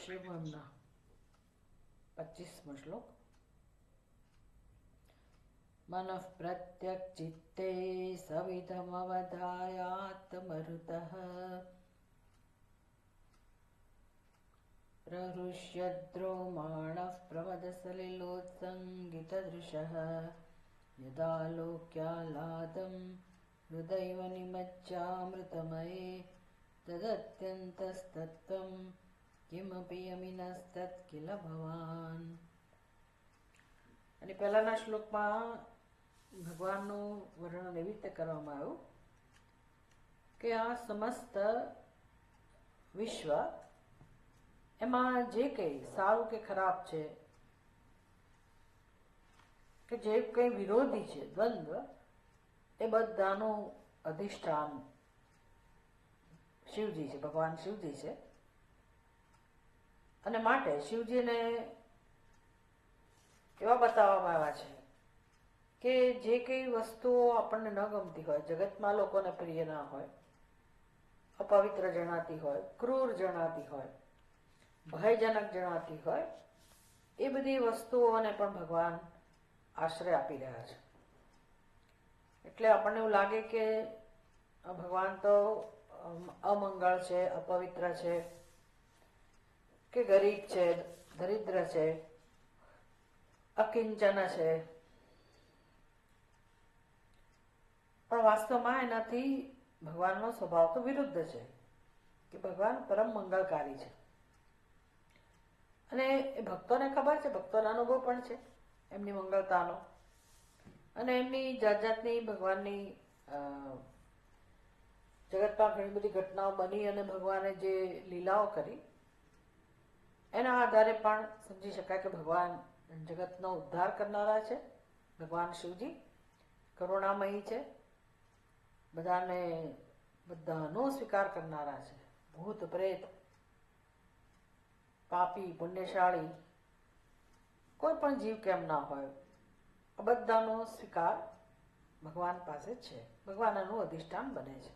शिवमना 25 श्लोक। मनः प्रत्यक्चित्ते सविधमवधायात्मरुतः प्रहृष्यद्रोमाणः प्रमदसलिलोत्सङ्गितदृशः यदा लोक्याह्लादं हृदैव निमज्जामृतमये तदत्यन्तस्तत्त्वं किमपि यमिनस्तत् किल भवान्। અને પહેલાના શ્લોકમાં ભગવાનનું વર્ણન એવી રીતે કરવામાં આવ્યું કે આ સમસ્ત વિશ્વ એમાં જે કંઈ સારું કે ખરાબ છે કે જે કંઈ વિરોધી છે દ્વંદ્વ એ બધાનું અધિષ્ઠાન શિવજી છે, ભગવાન શિવજી છે। અને માટે શિવજીને એવા બતાવવામાં આવ્યા છે કે જે કઈ વસ્તુઓ આપણને ન ગમતી હોય, જગતમાં લોકોને પ્રિય ના હોય, અપવિત્ર જણાતી હોય, ક્રૂર જણાતી હોય, ભયજનક જણાતી હોય, એ બધી વસ્તુઓને પણ ભગવાન આશ્રય આપી રહ્યા છે। એટલે આપણને એવું લાગે કે ભગવાન તો અમંગળ છે, અપવિત્ર છે, કે ગરીબ છે, દરિદ્ર છે, અકિંચન છે, પણ વાસ્તવમાં એનાથી ભગવાનનો સ્વભાવ તો વિરુદ્ધ છે કે ભગવાન પરમ મંગળકારી છે। અને એ ભક્તોને ખબર છે, ભક્તોનો અનુભવ પણ છે એમની મંગળતાનો, અને એમની જાત જાતની ભગવાનની જગતમાં ઘણી બધી ઘટનાઓ બની અને ભગવાને જે લીલાઓ કરી એના આધારે પણ સમજી શકાય કે ભગવાન જગતનો ઉદ્ધાર કરનારા છે। ભગવાન શિવજી કરુણામયી છે, બધાનો સ્વીકાર કરનારા છે। ભૂત પ્રેત, પાપી પુણ્યશાળી, કોઈ પણ જીવ કેમ ના હોય, આ બધાનો સ્વીકાર ભગવાન પાસે છે। ભગવાન એનું અધિષ્ઠાન બને છે,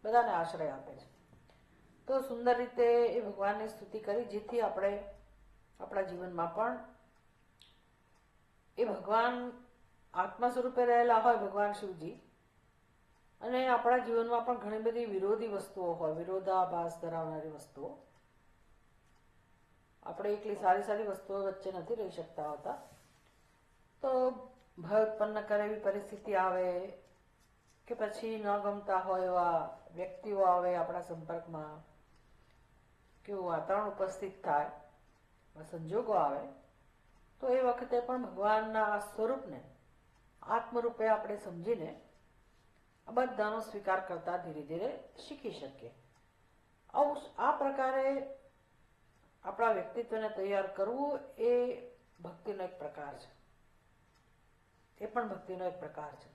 બધાને આશ્રય આપે છે। તો સુંદર રીતે એ ભગવાનની સ્તુતિ કરી જેથી આપણે આપણા જીવનમાં પણ એ ભગવાન આત્મા સ્વરૂપે રહેલા હોય ભગવાન શિવજી, અને આપણા જીવનમાં પણ ઘણી બધી વિરોધી વસ્તુઓ હોય, વિરોધાભાસ ધરાવનારી વસ્તુઓ, આપણે એટલી સારી સારી વસ્તુઓ વચ્ચે નથી રહી શકતા હોતા, તો ભય ઉત્પન્ન કરે એવી પરિસ્થિતિ આવે કે પછી ન ગમતા હોય એવા વ્યક્તિઓ આવે આપણા સંપર્કમાં, કેવું વાતાવરણ ઉપસ્થિત થાય, સંજોગો આવે, તો એ વખતે પણ ભગવાનના આ સ્વરૂપને આત્મરૂપે આપણે સમજીને આ બધાનો સ્વીકાર કરતા ધીરે ધીરે શીખી શકીએ। આ પ્રકારે આપણા વ્યક્તિત્વને તૈયાર કરવું એ ભક્તિનો એક પ્રકાર છે। એ પણ ભક્તિનો એક પ્રકાર છે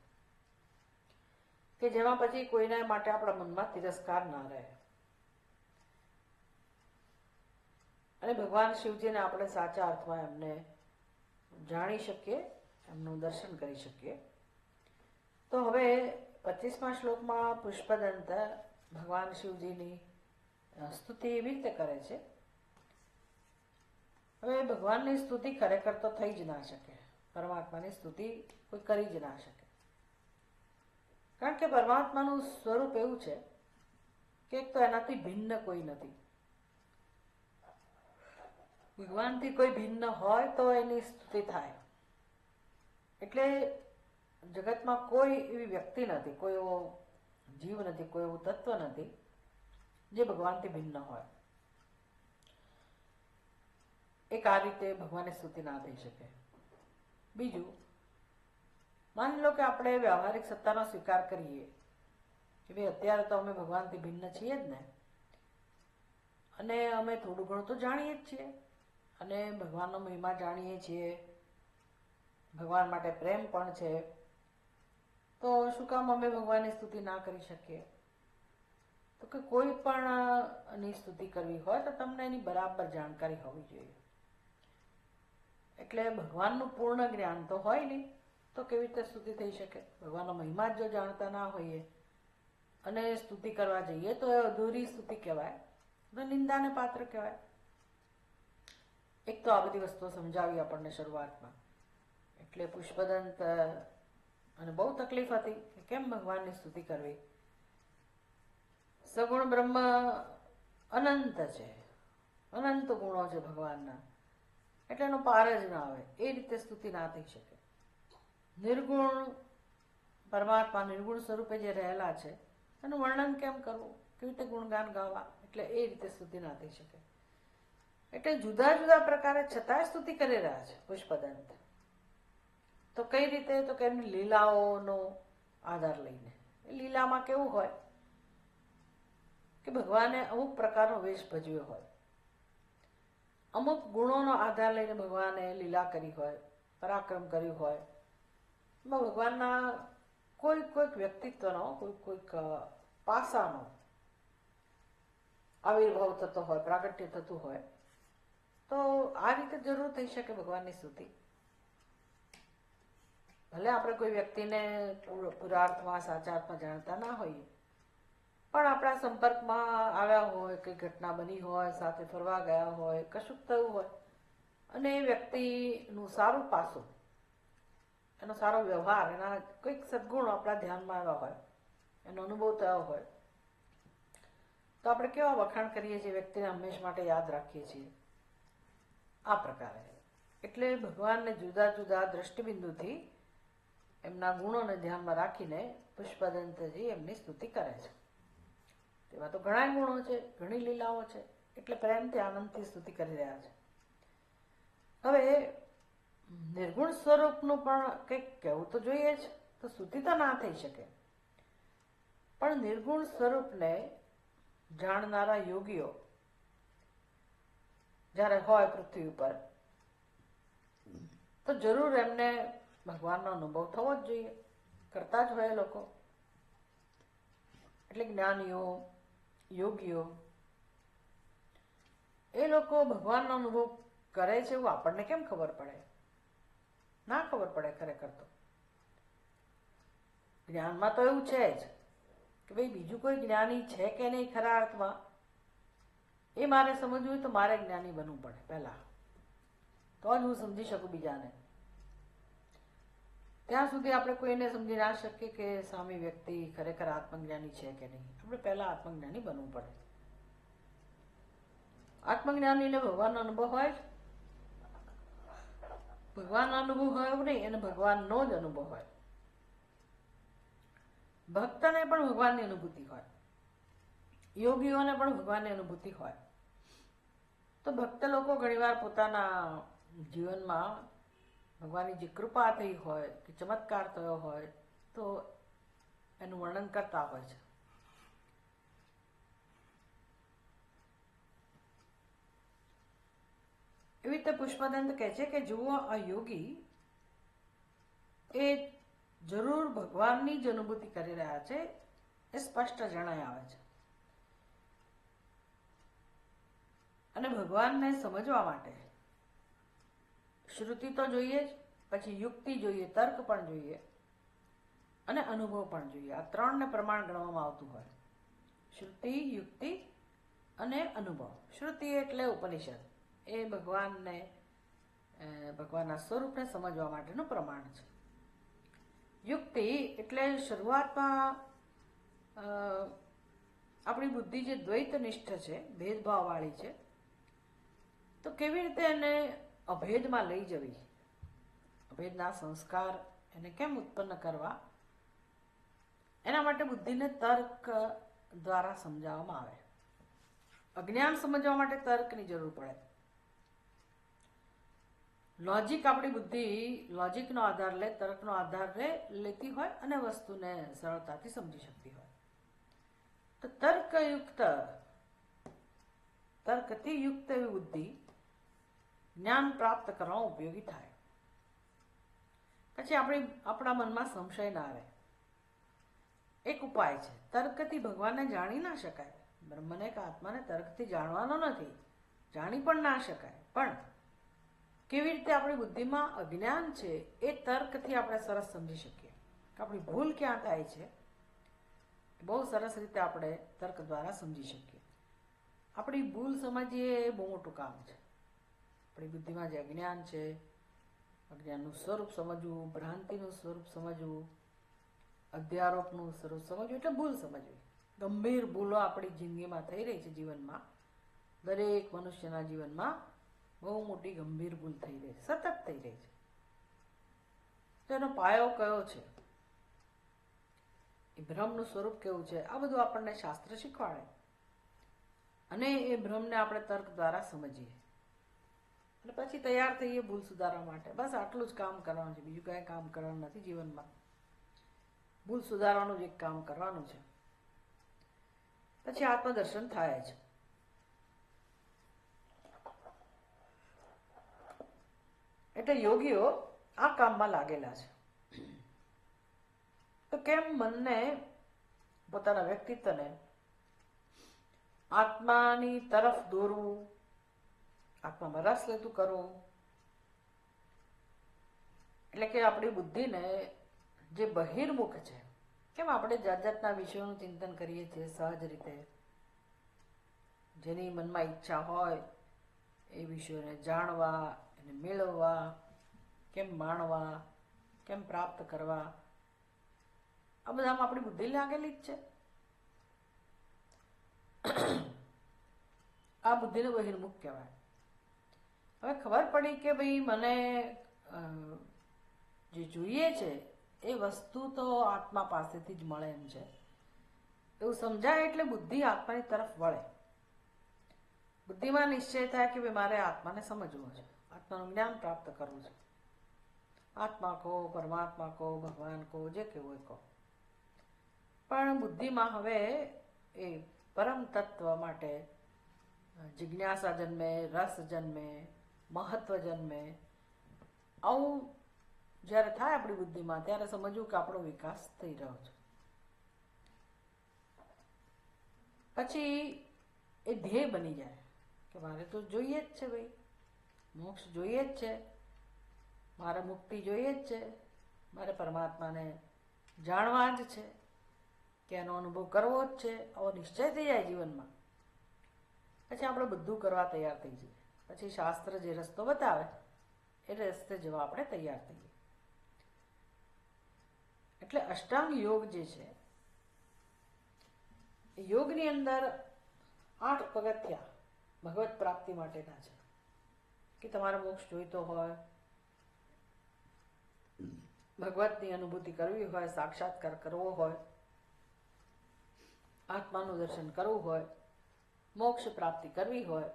કે જેમાં પછી કોઈના માટે આપણા મનમાં તિરસ્કાર ના રહે, અને ભગવાન શિવજીને આપણે સાચા અર્થમાં એમને જાણી શકીએ, એમનું દર્શન કરી શકીએ। તો હવે 25મા શ્લોકમાં પુષ્પદંત ભગવાન શિવજીની સ્તુતિ એવી રીતે કરે છે। હવે ભગવાનની સ્તુતિ ખરેખર તો થઈ જ ના શકે, પરમાત્માની સ્તુતિ કોઈ કરી જ ના શકે, કારણ કે પરમાત્માનું સ્વરૂપ એવું છે કે એક તો એનાથી ભિન્ન કોઈ નથી। ભગવાનથી કોઈ ભિન્ન હોય તો એની સ્તુતિ થાય, એટલે જગતમાં કોઈ એવી વ્યક્તિ નથી, કોઈ એવો જીવ નથી, કોઈ એવું તત્વ નથી જે ભગવાનથી ભિન્ન હોય। એક આ રીતે ભગવાનની સ્તુતિ ના થઈ શકે। બીજું, માની લો કે આપણે વ્યવહારિક સત્તાનો સ્વીકાર કરીએ કે ભાઈ અત્યારે તો અમે ભગવાનથી ભિન્ન છીએ જ ને, અને અમે થોડું ઘણું તો જાણીએ જ છીએ, અને ભગવાનનો મહિમા જાણીએ છીએ, ભગવાન માટે પ્રેમ પણ છે, તો શું કામ અમે ભગવાનની સ્તુતિ ના કરી શકીએ? તો કે કોઈ પણ ની સ્તુતિ કરવી હોય તો તમને એની બરાબર જાણકારી હોવી જોઈએ। એટલે ભગવાનનું પૂર્ણ જ્ઞાન તો હોય નહીં તો કેવી રીતે સ્તુતિ થઈ શકે? ભગવાનનો મહિમા જ જો જાણતા ના હોઈએ અને સ્તુતિ કરવા જઈએ તો એ અધૂરી સ્તુતિ કહેવાય, તો નિંદાને પાત્ર કહેવાય। એક તો આ બધી વસ્તુઓ સમજાવી આપણને શરૂઆતમાં, એટલે પુષ્પદંત અને બહુ તકલીફ હતી કે કેમ ભગવાનની સ્તુતિ કરવી. સગુણ બ્રહ્મ અનંત છે, અનંત ગુણો છે ભગવાનના, એટલે એનો પાર જ ના આવે, એ રીતે સ્તુતિ ના થઈ શકે. નિર્ગુણ પરમાત્મા નિર્ગુણ સ્વરૂપે જે રહેલા છે એનું વર્ણન કેમ કરવું, કેવી રીતે ગુણગાન ગાવા, એટલે એ રીતે સ્તુતિ ના થઈ શકે. એટલે જુદા જુદા પ્રકારે છતાંય સ્તુતિ કરી રહ્યા છે પુષ્પદંત. તો કઈ રીતે, તો કે એમની લીલાઓનો આધાર લઈને. એ લીલામાં કેવું હોય કે ભગવાને અમુક પ્રકારનો વેશ ભજવ્યો હોય, અમુક ગુણોનો આધાર લઈને ભગવાને લીલા કરી હોય, પરાક્રમ કર્યું હોય. એમાં ભગવાનના કોઈક વ્યક્તિત્વનો કોઈક પાસાનો આવિર્ભાવ થતો હોય, પ્રાગટ્ય થતું હોય, તો આ રીતે જરૂર થઈ શકે ભગવાનની સ્તુતિ. ભલે આપણે કોઈ વ્યક્તિને પૂરાર્થમાં સાચા અર્થમાં જાણતા ના હોઈએ, પણ આપણા સંપર્કમાં આવ્યા હોય, કઈ ઘટના બની હોય, સાથે ફરવા ગયા હોય, કશુંક થયું હોય, અને એ વ્યક્તિનું સારું પાસું, એનો સારો વ્યવહાર, એના કોઈક સદગુણ આપણા ધ્યાનમાં આવ્યા હોય, એનો અનુભવ થયો હોય, તો આપણે કેવા વખાણ કરીએ છીએ, વ્યક્તિને હંમેશ માટે યાદ રાખીએ છીએ આ પ્રકારે. એટલે ભગવાનને જુદા જુદા દ્રષ્ટિબિંદુથી એમના ગુણોને ધ્યાનમાં રાખીને પુષ્પદંતજી એમની સ્તુતિ કરે છે. તેમાં તો ઘણા ગુણો છે, ઘણી લીલાઓ છે, એટલે પ્રેમથી આનંદથી સ્તુતિ કરી રહ્યા છે. હવે નિર્ગુણ સ્વરૂપનું પણ કંઈક કહેવું તો જોઈએ જ, તો સ્તુતિ તો ના થઈ શકે. પણ નિર્ગુણ સ્વરૂપને જાણનારા યોગીઓ જ્યારે હોય પૃથ્વી ઉપર, તો જરૂર એમને ભગવાનનો અનુભવ થવો જ જોઈએ, કરતા જ હોય લોકો. એટલે જ્ઞાનીઓ, યોગીઓ, એ લોકો ભગવાનનો અનુભવ કરે છે એવું આપણને કેમ ખબર પડે? ના ખબર પડે ખરેખર તો. જ્ઞાનમાં તો એવું છે જ કે ભાઈ બીજું કોઈ જ્ઞાની છે કે નહીં ખરા અર્થમાં, એ મારે સમજવું હોય તો મારે જ્ઞાની બનવું પડે પહેલા, તો જ હું સમજી શકું બીજાને. ત્યાં સુધી આપણે કોઈને સમજી ના શકીએ કે સામી વ્યક્તિ ખરેખર આત્મજ્ઞાની છે કે નહીં. આપણે પહેલા આત્મજ્ઞાની બનવું પડે. આત્મજ્ઞાનીને ભગવાનનો અનુભવ હોય જ, ભગવાનનો અનુભવ હોય એવું નહીં, એને ભગવાનનો જ અનુભવ હોય. ભક્તને પણ ભગવાનની અનુભૂતિ હોય, યોગીઓને પણ ભગવાનની અનુભૂતિ હોય. તો ભક્ત લોકો ઘણીવાર પોતાના જીવનમાં ભગવાનની જે કૃપા થઈ હોય કે ચમત્કાર થયો હોય, તો એનું વર્ણન કરતા હોય છે. એવી રીતે પુષ્પદંત કહે છે કે જુઓ, આ યોગી એ જરૂર ભગવાનની જ અનુભૂતિ કરી રહ્યા છે, એ સ્પષ્ટ જણાય આવે છે. અને ભગવાનને સમજવા માટે શ્રુતિ તો જોઈએ જ, પછી યુક્તિ જોઈએ, તર્ક પણ જોઈએ, અને અનુભવ પણ જોઈએ. આ ત્રણને પ્રમાણ ગણવામાં આવતું હોય: શ્રુતિ, યુક્તિ અને અનુભવ. શ્રુતિ એટલે ઉપનિષદ, એ ભગવાનને, ભગવાનના સ્વરૂપને સમજવા માટેનું પ્રમાણ છે. યુક્તિ એટલે શરૂઆતમાં આપણી બુદ્ધિ જે દ્વૈતનિષ્ઠ છે, ભેદભાવવાળી છે, તો કેવી રીતે એને અભેદમાં લઈ જવી, અભેદના સંસ્કાર એને કેમ ઉત્પન્ન કરવા, એના માટે બુદ્ધિને તર્ક દ્વારા સમજાવવામાં આવે. અજ્ઞાન સમજવા માટે તર્કની જરૂર પડે. લોજિક, આપણી બુદ્ધિ લોજિકનો આધાર લે, તર્કનો આધાર લેતી હોય અને વસ્તુને સરળતાથી સમજી શકતી હોય. તો તર્કથી યુક્ત એવી બુદ્ધિ જ્ઞાન પ્રાપ્ત કરવામાં ઉપયોગી થાય. પછી આપણા મનમાં સંશય ના આવે. એક ઉપાય છે, તર્કથી ભગવાનને જાણી ના શકાય. બ્રહ્મને કે આત્માને તર્કથી જાણવાનો નથી, જાણી પણ ના શકાય. પણ કેવી રીતે આપણી બુદ્ધિમાં અજ્ઞાન છે એ તર્કથી આપણે સરસ સમજી શકીએ કે આપણી ભૂલ ક્યાં થાય છે, બહુ સરસ રીતે આપણે તર્ક દ્વારા સમજી શકીએ. આપણી ભૂલ સમજીએ એ બહુ મોટું કામ છે. આપણી બુદ્ધિમાં જે અજ્ઞાન છે, અજ્ઞાનનું સ્વરૂપ સમજવું, ભ્રાંતિનું સ્વરૂપ સમજવું, અધ્યારોપનું સ્વરૂપ સમજવું એટલે ભૂલ સમજવી. ગંભીર ભૂલો આપણી જિંદગીમાં થઈ રહી છે. જીવનમાં દરેક મનુષ્યના જીવનમાં બહુ મોટી ગંભીર ભૂલ થઈ રહી છે, સતત થઈ રહી છે. તો એનો પાયો કયો છે, એ ભ્રમનું સ્વરૂપ કેવું છે, આ બધું આપણને શાસ્ત્ર શીખવાડે. અને એ ભ્રમને આપણે તર્ક દ્વારા સમજીએ અને પછી તૈયાર થઈએ ભૂલ સુધારવા માટે. બસ આટલું જ કામ કરવાનું છે, બીજું કાંઈ કામ કરવાનું નથી જીવનમાં. ભૂલ સુધારવાનું જ એક કામ કરવાનું છે, પછી આત્મદર્શન થાય છે. એટલે યોગીઓ આ કામમાં લાગેલા છે. તો કેમ મનને, પોતાના વ્યક્તિત્વને આત્માની તરફ દોરવું, આત્મામાં રસ લેતું કરવું. એટલે કે આપણી બુદ્ધિને જે બહિર્મુખ છે, કેમ આપણે જાત જાતના વિષયોનું ચિંતન કરીએ છીએ સહજ રીતે, જેની મનમાં ઈચ્છા હોય એ વિષયોને જાણવા, એને મેળવવા, કેમ માણવા, કેમ પ્રાપ્ત કરવા, આ બધામાં આપણી બુદ્ધિ લાગેલી જ છે. આ બુદ્ધિને બહિર્મુખ કહેવાય. હવે ખબર પડી કે ભાઈ મને જે જોઈએ છે એ વસ્તુ તો આત્મા પાસેથી જ મળે એમ છે, એવું સમજાય એટલે બુદ્ધિ આત્માની તરફ વળે. બુદ્ધિમાં નિશ્ચય થાય કે ભાઈ મારે આત્માને સમજવો છે, આત્માનું જ્ઞાન પ્રાપ્ત કરવું છે. આત્મા કહો, પરમાત્મા કહો, ભગવાન કહો, જે કહેવું હોય કહો. પણ બુદ્ધિમાં હવે એ પરમ તત્વ માટે જિજ્ઞાસા જન્મે, રસ જન્મે, મહત્વ જન્મે. આવું જ્યારે થાય આપણી બુદ્ધિમાં, ત્યારે સમજવું કે આપણો વિકાસ થઈ રહ્યો છે. પછી એ ધ્યેય બની જાય કે મારે તો જોઈએ જ છે ભાઈ, મોક્ષ જોઈએ જ છે, મારે મુક્તિ જોઈએ જ છે, મારે પરમાત્માને જાણવા જ છે, કે એનો અનુભવ કરવો જ છે. આવો નિશ્ચય થઈ જાય જીવનમાં. પછી આપણે બધું કરવા તૈયાર થઈ જઈએ. પછી શાસ્ત્ર જે રસ્તો બતાવે એ રસ્તે જવા આપણે તૈયાર થઈએ. એટલે અષ્ટાંગ યોગ જે છે, એ યોગની અંદર 8 પગથિયા ભગવત પ્રાપ્તિ માટેના છે. કે તમારે મોક્ષ જોઈતો હોય, ભગવતની અનુભૂતિ કરવી હોય, સાક્ષાત્કાર કરવો હોય, આત્માનું દર્શન કરવું હોય, મોક્ષ પ્રાપ્તિ કરવી હોય,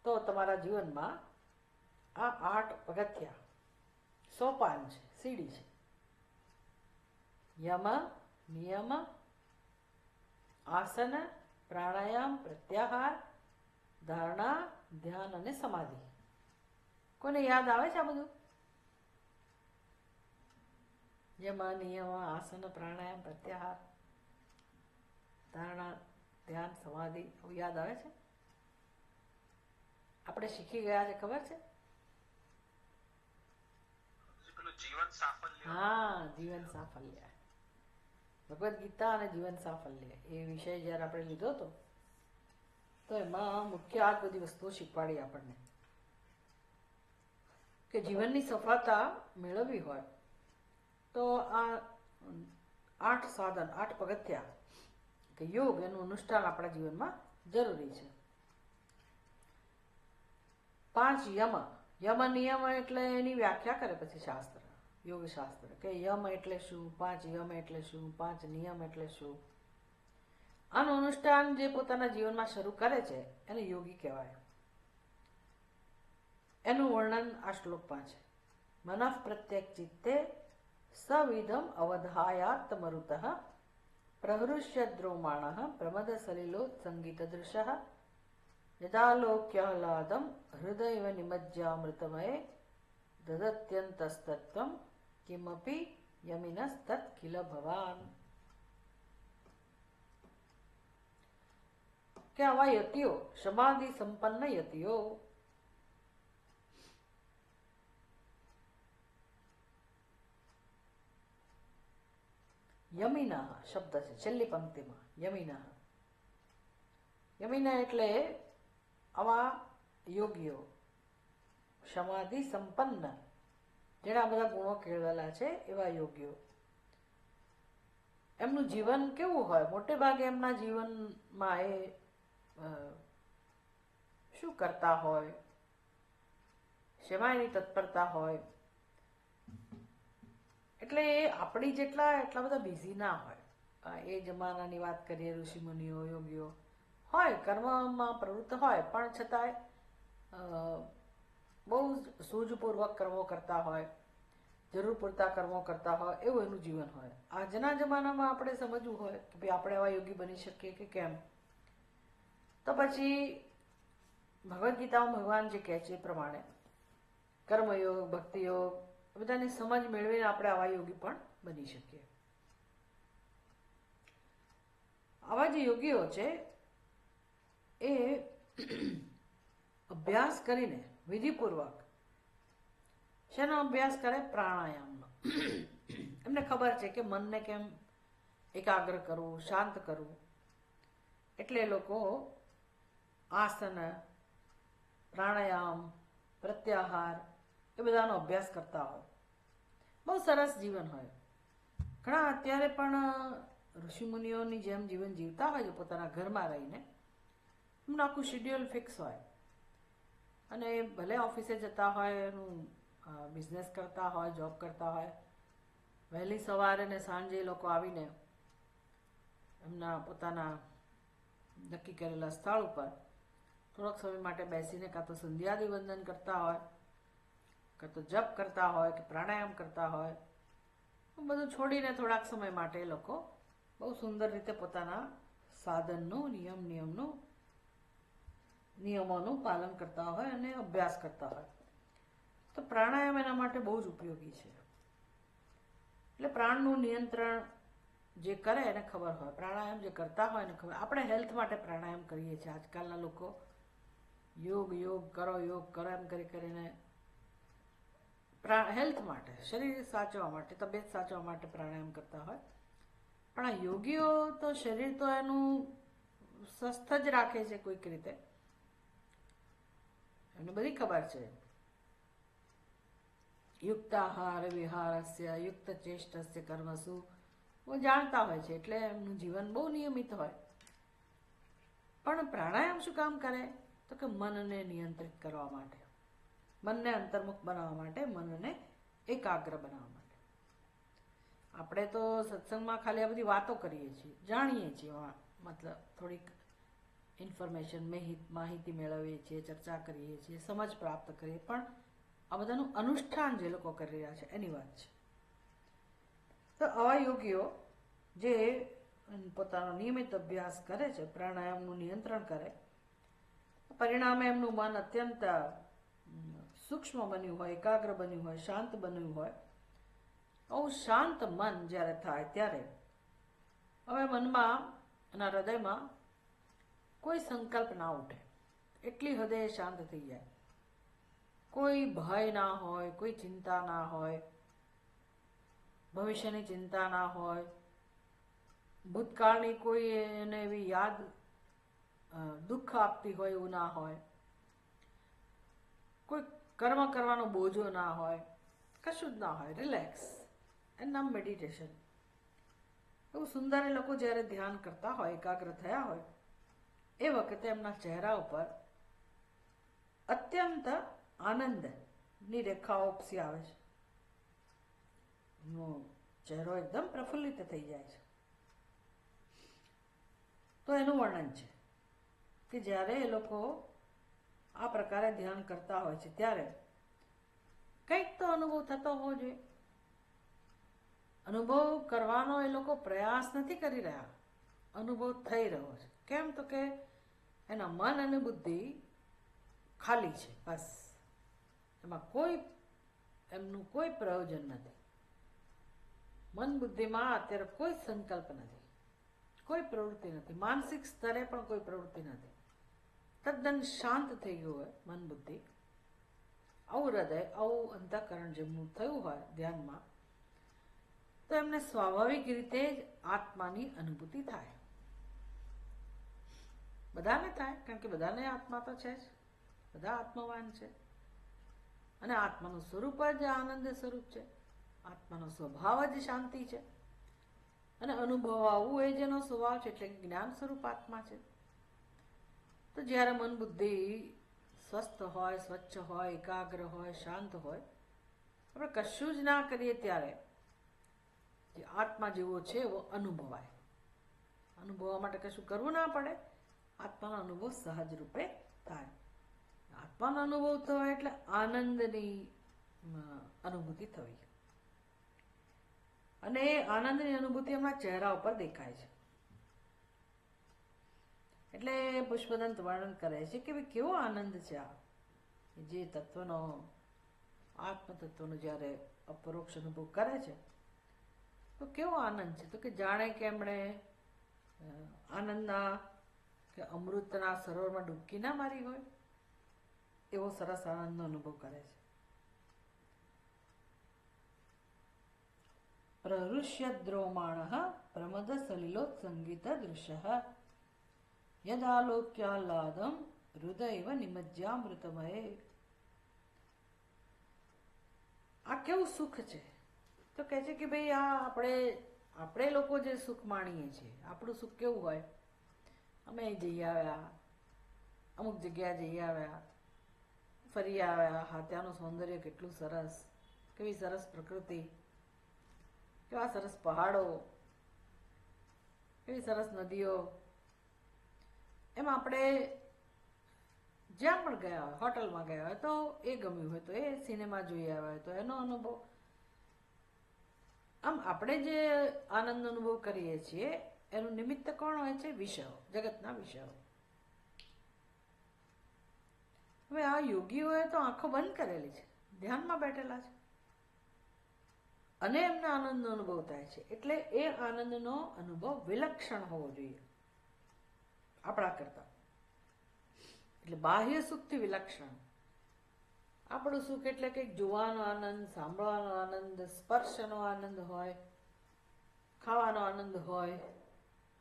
તો તમારા જીવનમાં આ 8 પગથિયા, સોપાન છે, સીડી છે. યમ, નિયમ, આસન, પ્રાણાયામ, પ્રત્યાહાર, ધારણા, ધ્યાન અને સમાધિ. કોને યાદ આવે છે આ બધું? યમ, નિયમ, આસન, પ્રાણાયામ, પ્રત્યાહાર, ધારણા, ધ્યાન, સમાધિ, યાદ આવે છે? આપણે શીખી ગયા છે, ખબર છે? જીવન સાફલ્ય. હા, જીવન સાફલ્ય. ભગવદ્ ગીતા અને જીવન સાફલ્ય એ વિષય જ્યારે આપણે લીધો હતો, તો એમાં મુખ્ય આ બધી વસ્તુઓ શીખવાડી આપણને કે જીવનની સફળતા મેળવવી હોય તો આ 8 સાધન, 8 પગથિયા કે યોગ, એનું અનુષ્ઠાન આપણા જીવનમાં જરૂરી છે. 5 યમ. યમ નિયમ એટલે એની વ્યાખ્યા કરે પછી શાસ્ત્ર, યોગ શાસ્ત્ર, કે યમ એટલે શું, 5 યમ એટલે શું, 5 નિયમ એટલે શું. આનું અનુષ્ઠાન જે પોતાના જીવનમાં શરૂ કરે છે એને યોગી કહેવાય. એનું વર્ણન આ શ્લોકમાં છે. મનઃ પ્રત્યક ચિત્તે સવિધમ અવધાયાત મરુતઃ પ્રહૃષ્યદ્રોમાણઃ પ્રમદ સલિલોત સંગીત દૃશઃ યદાલોક્યાહલાદમ હૃદયવ નિમજ્જામૃતમયે દદત્યંતસ્તત્વં કિમપી યમિનસ્તત કિલ ભવાન. કે આવા યતિઓ, સમાધિ સંપન્ન યતિઓ, યમિના શબ્દ છે છેલ્લી પંક્તિમાં. યમિના, યમિના એટલે આવા યોગીઓ સમાધિ સંપન્ન, જેના બધા ગુણો કેળવેલા છે એવા યોગીઓ. એમનું જીવન કેવું હોય? મોટે ભાગે એમના જીવનમાં એ શું કરતા હોય, શેમાં એની તત્પરતા હોય, એટલે એ આપણી એટલા બધા બિઝી ના હોય. એ જમાનાની વાત કરીએ, ઋષિ મુનિઓ યોગીઓ હોય, કર્મમાં પ્રવૃત્ત હોય, પણ છતાંય બહુ સૂઝપૂર્વક કર્મો કરતા હોય, જરૂર પૂરતા કર્મો કરતા હોય, એવું એનું જીવન હોય. આજના જમાનામાં આપણે સમજવું હોય કે ભાઈ આપણે એવા યોગી બની શકીએ કે કેમ, તો પછી ભગવદ્ ગીતામાં ભગવાન જે કહે છે એ પ્રમાણે કર્મયોગ, ભક્તિયોગ બધાની સમજ મેળવીને આપણે આવા યોગી પણ બની શકીએ. આવા જે યોગીઓ છે એ અભ્યાસ કરીને વિધિપૂર્વક શેનો અભ્યાસ કરે? પ્રાણાયામનો. એમને ખબર છે કે મનને કેમ એકાગ્ર કરવું, શાંત કરવું, એટલે એ લોકો આસન, પ્રાણાયામ, પ્રત્યાહાર એ બધાનો અભ્યાસ કરતા હોય. બહુ સરસ જીવન હોય. ઘણા અત્યારે પણ ઋષિમુનિઓની જેમ જીવન જીવતા હોય છે, પોતાના ઘરમાં રહીને. એમનું આખું શિડ્યુલ ફિક્સ હોય અને ભલે ઓફિસે જતા હોય, એનું બિઝનેસ કરતા હોય, જોબ કરતા હોય, વહેલી સવારે ને સાંજે લોકો આવીને એમના પોતાના નક્કી કરેલા સ્થળ ઉપર થોડોક સમય માટે બેસીને કાં તો સંધ્યાદી વંદન કરતા હોય, કાં તો જપ કરતા હોય, કે પ્રાણાયામ કરતા હોય. બધું છોડીને થોડાક સમય માટે એ લોકો બહુ સુંદર રીતે પોતાના સાધનનું નિયમોનું પાલન કરતા હોય અને અભ્યાસ કરતા હોય. તો પ્રાણાયામ એના માટે બહુ જ ઉપયોગી છે. એટલે પ્રાણનું નિયંત્રણ જે કરે એને ખબર હોય, પ્રાણાયામ જે કરતા હોય એને ખબર. આપણે હેલ્થ માટે પ્રાણાયામ કરીએ છીએ. આજકાલના લોકો યોગ કરો એમ કરીને હેલ્થ માટે, શરીર સાચવવા માટે, તબિયત સાચવવા માટે પ્રાણાયામ કરતા હોય. પણ આ યોગીઓ તો શરીર તો એનું સ્વસ્થ જ રાખે છે કોઈક રીતે. એમને બધી ખબર છે. યુક્તાહાર વિહારસ્ય યુક્ત ચેષ્ટસ્ય કર્મસુ બહુ જાણતા હોય છે, એટલે એમનું જીવન બહુ નિયમિત હોય. પણ પ્રાણાયામ શું કામ કરે? તો કે મનને નિયંત્રિત કરવા માટે, મનને અંતર્મુખ બનાવવા માટે, મનને એકાગ્ર બનાવવા માટે. આપણે તો સત્સંગમાં ખાલી આ બધી વાતો કરીએ છીએ, જાણીએ છીએ, મતલબ થોડીક ઇન્ફોર્મેશન, માહિતી મેળવીએ છીએ, ચર્ચા કરીએ છીએ, સમજ પ્રાપ્ત કરીએ, પણ આ બધાનું અનુષ્ઠાન જે લોકો કરી રહ્યા છે એની વાત છે. તો આવા યોગીઓ જે પોતાનો નિયમિત અભ્યાસ કરે છે, પ્રાણાયામનું નિયંત્રણ કરે, પરિણામે એમનું મન અત્યંત સૂક્ષ્મ બન્યું હોય, એકાગ્ર બન્યું હોય, શાંત બન્યું હોય. આવું શાંત મન જ્યારે થાય ત્યારે હવે મનમાં અને હૃદયમાં કોઈ સંકલ્પ ના ઉઠે, એટલી હદે શાંત થઈ જાય. કોઈ ભય ના હોય, કોઈ ચિંતા ના હોય, ભવિષ્યની ચિંતા ના હોય, ભૂતકાળની કોઈ એને એવી યાદ દુઃખ આપતી હોય એવું ના હોય, કોઈ કર્મ કરવાનો બોજો ના હોય, કશું જ ના હોય, રિલેક્સ. એનું નામ મેડિટેશન. એવું સુંદર એ લોકો જ્યારે ધ્યાન કરતા હોય, એકાગ્ર થયા હોય, એ વખતે એમના ચહેરા ઉપર અત્યંત આનંદની રેખાઓ ઉપસી આવે છે. એનો ચહેરો એકદમ પ્રફુલ્લિત થઈ જાય છે. તો એનું વર્ણન છે કે જ્યારે એ લોકો આ પ્રકારે ધ્યાન કરતા હોય છે ત્યારે કંઈક તો અનુભવ થતો હોવો જોઈએ. અનુભવ કરવાનો એ લોકો પ્રયાસ નથી કરી રહ્યા, અનુભવ થઈ રહ્યો છે. કેમ? તો કે એના મન અને બુદ્ધિ ખાલી છે, બસ. એમાં એમનું કોઈ પ્રયોજન નથી. મન બુદ્ધિમાં અત્યારે કોઈ સંકલ્પ નથી, કોઈ પ્રવૃત્તિ નથી, માનસિક સ્તરે પણ કોઈ પ્રવૃત્તિ નથી. તદ્દન શાંત થઈ ગયું હોય મન બુદ્ધિ. આવું હૃદય, આવું અંતઃકરણ જેમનું થયું હોય ધ્યાનમાં, તો એમને સ્વાભાવિક રીતે જ આત્માની અનુભૂતિ થાય. બધાને થાય, કારણ કે બધાને આત્મા તો છે જ, બધા આત્મવાન છે. અને આત્માનું સ્વરૂપ જ આનંદ સ્વરૂપ છે, આત્માનો સ્વભાવ જ શાંતિ છે, અને અનુભવાવું એ જેનો સ્વભાવ છે એટલે જ્ઞાન સ્વરૂપ આત્મા છે. તો જ્યારે મન બુદ્ધિ સ્વસ્થ હોય, સ્વચ્છ હોય, એકાગ્ર હોય, શાંત હોય, આપણે કશું જ ના કરીએ ત્યારે જે આત્મા જેવો છે એવો અનુભવાય. અનુભવવા માટે કશું કરવું ના પડે, આત્માનો અનુભવ સહજ રૂપે થાય. આત્માનો અનુભવ થયો એટલે આનંદની અનુભૂતિ થવી, અને એ આનંદની અનુભૂતિ એમના ચહેરા ઉપર દેખાય છે. એટલે પુષ્પદંત વર્ણન કરે છે કે ભાઈ કેવો આનંદ છે આ, જે તત્વનો, આત્મ તત્વનો જ્યારે અપરોક્ષ અનુભવ કરે છે તો કેવો આનંદ છે, તો કે જાણે કે એમણે આનંદના કે અમૃતના સરોવરમાં ડૂબકી ના મારી હોય એવો સરસ આનંદનો અનુભવ કરે છે. પ્રહૃષ્યદ્રોમાણઃ પ્રમદ સલિલોત્સંગીત દૃશ્ય યદાલોક્યાહ્લાદમ હૃદયવ નિમજ્જામૃતમયે. આ કેવું સુખ છે, તો કહે છે કે ભાઈ આ આપણે લોકો જે સુખ માણીએ છીએ, આપણું સુખ કેવું હોય, અમે જઈ આવ્યા, અમુક જગ્યા જઈ આવ્યા, ફરી આવ્યા, હા ત્યાંનું સૌંદર્ય કેટલું સરસ, કેવી સરસ પ્રકૃતિ, કેવા સરસ પહાડો, કેવી સરસ નદીઓ, એમ આપણે જ્યાં પણ ગયા હોય, હોટલમાં ગયા હોય તો એ ગમ્યું હોય, તો એ સિનેમા જોઈ આવ્યા હોય તો એનો અનુભવ. આમ આપણે જે આનંદનો અનુભવ કરીએ છીએ એનું નિમિત્ત કોણ હોય છે? વિષયો, જગતના વિષયો. હવે આ યોગીઓએ તો આંખો બંધ કરેલી છે, ધ્યાનમાં બેઠેલા છે, અને એમને આનંદનો અનુભવ થાય છે. એટલે એ આનંદનો અનુભવ વિલક્ષણ હોવો જોઈએ આપણા કરતા, એટલે બાહ્ય સુખથી વિલક્ષણ. આપણું સુખ એટલે કંઈક જોવાનો આનંદ, સાંભળવાનો આનંદ, સ્પર્શનો આનંદ હોય, ખાવાનો આનંદ હોય,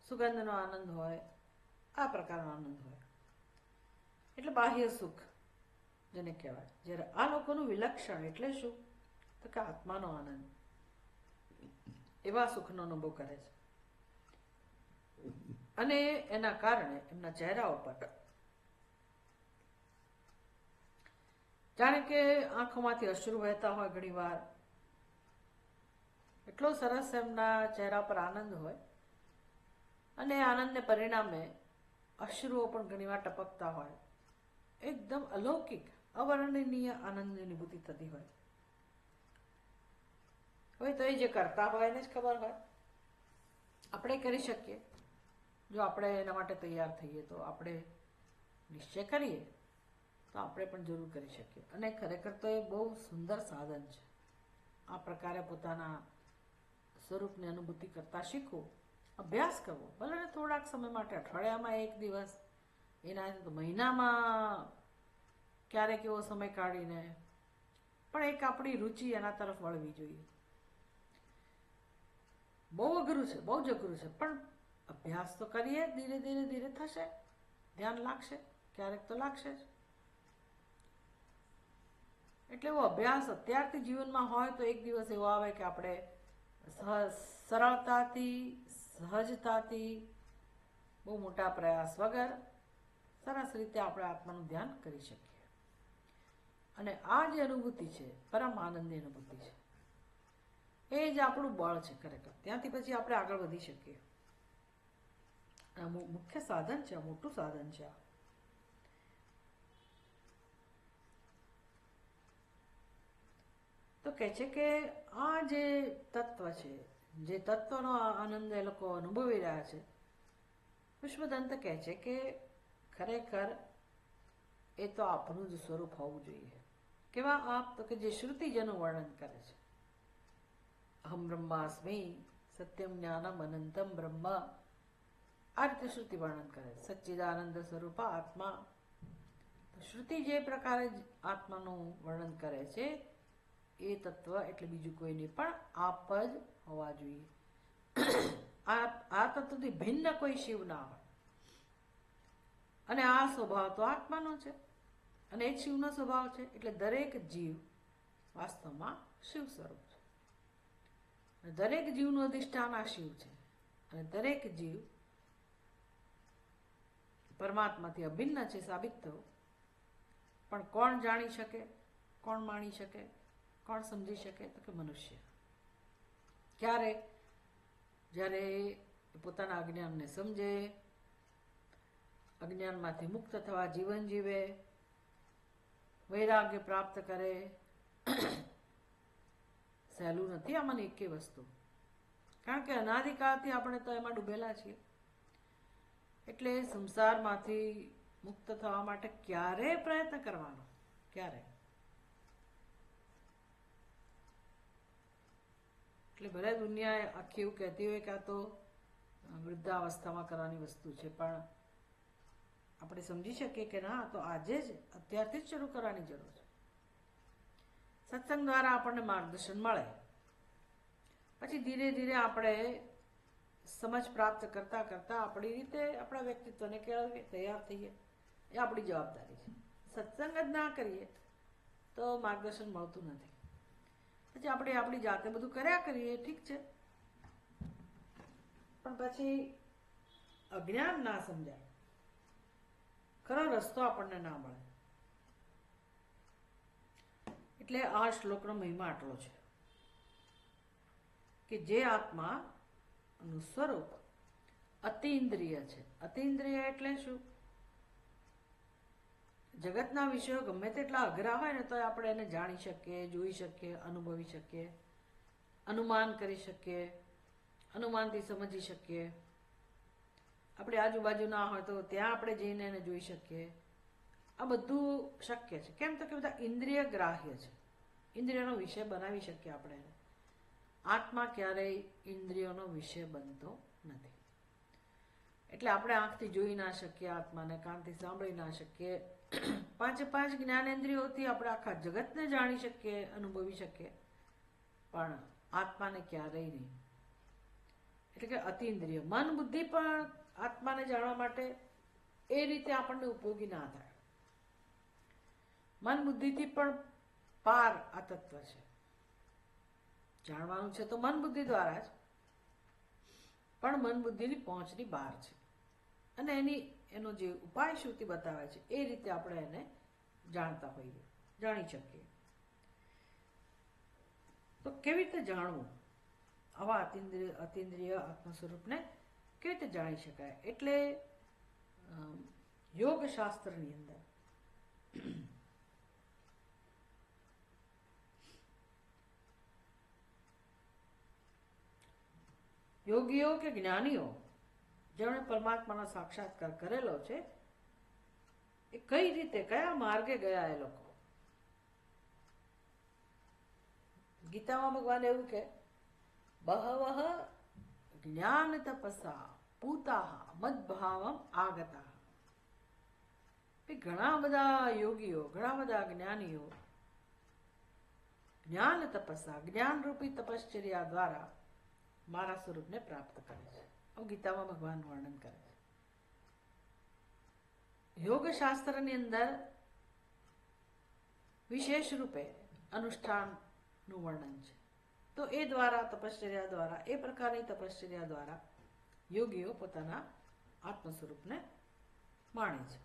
સુગંધનો આનંદ હોય, આ પ્રકારનો આનંદ હોય, એટલે બાહ્ય સુખ જેને કહેવાય. જ્યારે આ લોકોનું વિલક્ષણ એટલે શું? તો કે આત્માનો આનંદ, એવા સુખનો અનુભવ કરે છે. અને એના કારણે એમના ચહેરા ઉપર જાણે કે આંખોમાંથી અશ્રુ વહેતા હોય ઘણી વાર, એટલો સરસ એમના ચહેરા પર આનંદ હોય, અને આનંદને પરિણામે અશ્રુઓ પણ ઘણી વાર ટપકતા હોય. એકદમ અલૌકિક, અવર્ણનીય આનંદની અનુભૂતિ થતી હોય. હવે તો એ જે કરતા હોય એને જ ખબર હોય. આપણે કરી શકીએ, જો આપણે એના માટે તૈયાર થઈએ, તો આપણે નિશ્ચય કરીએ તો આપણે પણ જરૂર કરી શકીએ. અને ખરેખર તો એ બહુ સુંદર સાધન છે, આ પ્રકારે પોતાના સ્વરૂપની અનુભૂતિ કરતા શીખવું, અભ્યાસ કરવો, ભલે ને થોડાક સમય માટે, અઠવાડિયામાં એક દિવસ, એના તો મહિનામાં ક્યારેક એવો સમય કાઢીને, પણ એક આપણી રુચિ એના તરફ વળવી જોઈએ. બહુ અઘરું છે, બહુ જ અઘરું છે, પણ અભ્યાસ તો કરીએ, ધીરે ધીરે ધીરે થશે, ધ્યાન લાગશે, ક્યારેક તો લાગશે જ. એટલે એવો અભ્યાસ અત્યારથી જીવનમાં હોય તો એક દિવસ એવો આવે કે આપણે સરળતાથી, સહજતાથી, બહુ મોટા પ્રયાસ વગર સરસ રીતે આપણે આત્માનું ધ્યાન કરી શકીએ. અને આ જે અનુભૂતિ છે, પરમ આનંદની અનુભૂતિ છે, એ જ આપણું બળ છે ખરેખર. ત્યાંથી પછી આપણે આગળ વધી શકીએ. આ મુખ્ય સાધન છે, મોટું સાધન છે આ. તો કહે છે કે આ જે તત્વ છે, જે તત્વનો આનંદ એ લોકો અનુભવી રહ્યા છે, પુષ્પદંત કહે છે કે ખરેખર એ તો આપનું જ સ્વરૂપ હોવું જોઈએ. કેવા આપ? તો કે જે શ્રુતિ જેનું વર્ણન કરે છે, અહમ બ્રહ્માસ્મિ સત્યમ જ્ઞાનમ અનંતમ બ્રહ્મ, આ રીતે શ્રુતિ વર્ણન કરે, સચ્ચિદાનંદ સ્વરૂપ આત્મા. શ્રુતિ જે પ્રકારે આત્માનું વર્ણન કરે છે, એ તત્વ એટલે બીજું કોઈ નહીં પણ આપ જ હોવા જોઈએ. આ તત્વથી ભિન્ન કોઈ શિવ ના હોય, અને આ સ્વભાવ તો આત્માનો છે. અને એ જ શિવનો સ્વભાવ છે. એટલે દરેક જીવ વાસ્તવમાં શિવ સ્વરૂપ છે. અને દરેક જીવનું અધિષ્ઠાન આ શિવ છે. અને દરેક જીવ પરમાત્માથી અભિન્ન છે સાબિત થવું. પણ કોણ જાણી શકે, કોણ માણી શકે, કોણ સમજી શકે? તો કે મનુષ્ય. ક્યારે? જ્યારે પોતાના અજ્ઞાનને સમજે, અજ્ઞાનમાંથી મુક્ત થવા જીવન જીવે, વૈરાગ્ય પ્રાપ્ત કરે. સહેલું નથી આમાંની એકે વસ્તુ, કારણ કે અનાદિકાળથી આપણે તો એમાં ડૂબેલા છીએ. એટલે સંસારમાંથી મુક્ત થવા માટે ક્યારે પ્રયત્ન કરવાનો? ક્યારે? એટલે ભલે દુનિયા આખી એવું કહેતી હોય કે આ તો વૃદ્ધાવસ્થામાં કરવાની વસ્તુ છે, પણ આપણે સમજી શકીએ કે ના, તો આજે જ અત્યારથી જ શરૂ કરવાની જરૂર છે. સત્સંગ દ્વારા આપણને માર્ગદર્શન મળે, પછી ધીરે ધીરે આપણે સમજ પ્રાપ્ત કરતા કરતા આપણી રીતે આપણા વ્યક્તિત્વને કેળવીએ, તૈયાર થઈએ. એ આપણી જવાબદારી છે. સત્સંગ જ ના કરીએ તો માર્ગદર્શન મળતું નથી. પછી આપણે આપણી જાતે બધું કર્યા કરીએ, ઠીક છે, પણ પછી અજ્ઞાન ના સમજાય, ખરો રસ્તો આપણને ના મળે. એટલે આ શ્લોકનો મહિમા આટલો છે કે જે આત્માનું સ્વરૂપ અતિન્દ્રિય છે. અતિન્દ્રિય એટલે શું? જગતના વિષયો ગમે તેટલા અઘરા હોય ને તો આપણે એને જાણી શકીએ, જોઈ શકીએ, અનુભવી શકીએ, અનુમાન કરી શકીએ, અનુમાનથી સમજી શકીએ. આપણી આજુબાજુ ના હોય તો ત્યાં આપણે જઈને એને જોઈ શકીએ. આ બધું શક્ય છે. કેમ? તો કે બધા ઇન્દ્રિય ગ્રાહ્ય છે. ઇન્દ્રિયોનો વિષય બનાવી શકીએ આપણે એને. આત્મા ક્યારેય ઇન્દ્રિયોનો વિષય બનતો નથી. એટલે આપણે આંખથી જોઈ ના શકીએ આત્માને, કાનથી સાંભળી ના શકીએ, પાંચે પાંચ જ્ઞાનેન્દ્રિયોથી આપણે આખા જગતને જાણી શકીએ, અનુભવી શકીએ, પણ આત્માને ક્યારેય નહીં. એટલે કે અતિન્દ્રિય. મન બુદ્ધિ પણ આત્માને જાણવા માટે એ રીતે આપણને ઉપયોગી ના થાય. મન બુદ્ધિથી પણ પાર આ તત્વ છે. જાણવાનું છે તો મન બુદ્ધિ દ્વારા જ, પણ મન બુદ્ધિની પહોંચની બહાર છે. અને એનો જે ઉપાય શ્રુતિ બતાવે છે એ રીતે આપણે એને જાણતા હોઈએ, જાણી શકીએ. તો કેવી રીતે જાણવું આવા અતિન્દ્રિય આત્મ સ્વરૂપને? કેવી રીતે જાણી શકાય? એટલે યોગ શાસ્ત્રની અંદર યોગીઓ કે જ્ઞાનીઓ જેમણે પરમાત્માનો સાક્ષાત્કાર કરેલો છે, એ કઈ રીતે, કયા માર્ગે ગયા એ લોકો? ગીતામાં ભગવાન એવું કે બહવઃ જ્ઞાન તપસા પૂતા મદભાવમ આગતા. ઘણા બધા યોગીઓ, ઘણા બધા જ્ઞાનીઓ જ્ઞાન તપસા, જ્ઞાન રૂપી તપશ્ચર્યા દ્વારા મારા સ્વરૂપને પ્રાપ્ત કરે છે. આવું ગીતામાં ભગવાન વર્ણન કરે છે. યોગ શાસ્ત્રની અંદર વિશેષ રૂપે અનુષ્ઠાનનું વર્ણન છે. તો એ દ્વારા, તપશ્ચર્યા દ્વારા, એ પ્રકારની તપશ્ચર્યા દ્વારા યોગીઓ પોતાના આત્મ સ્વરૂપને માણે છે.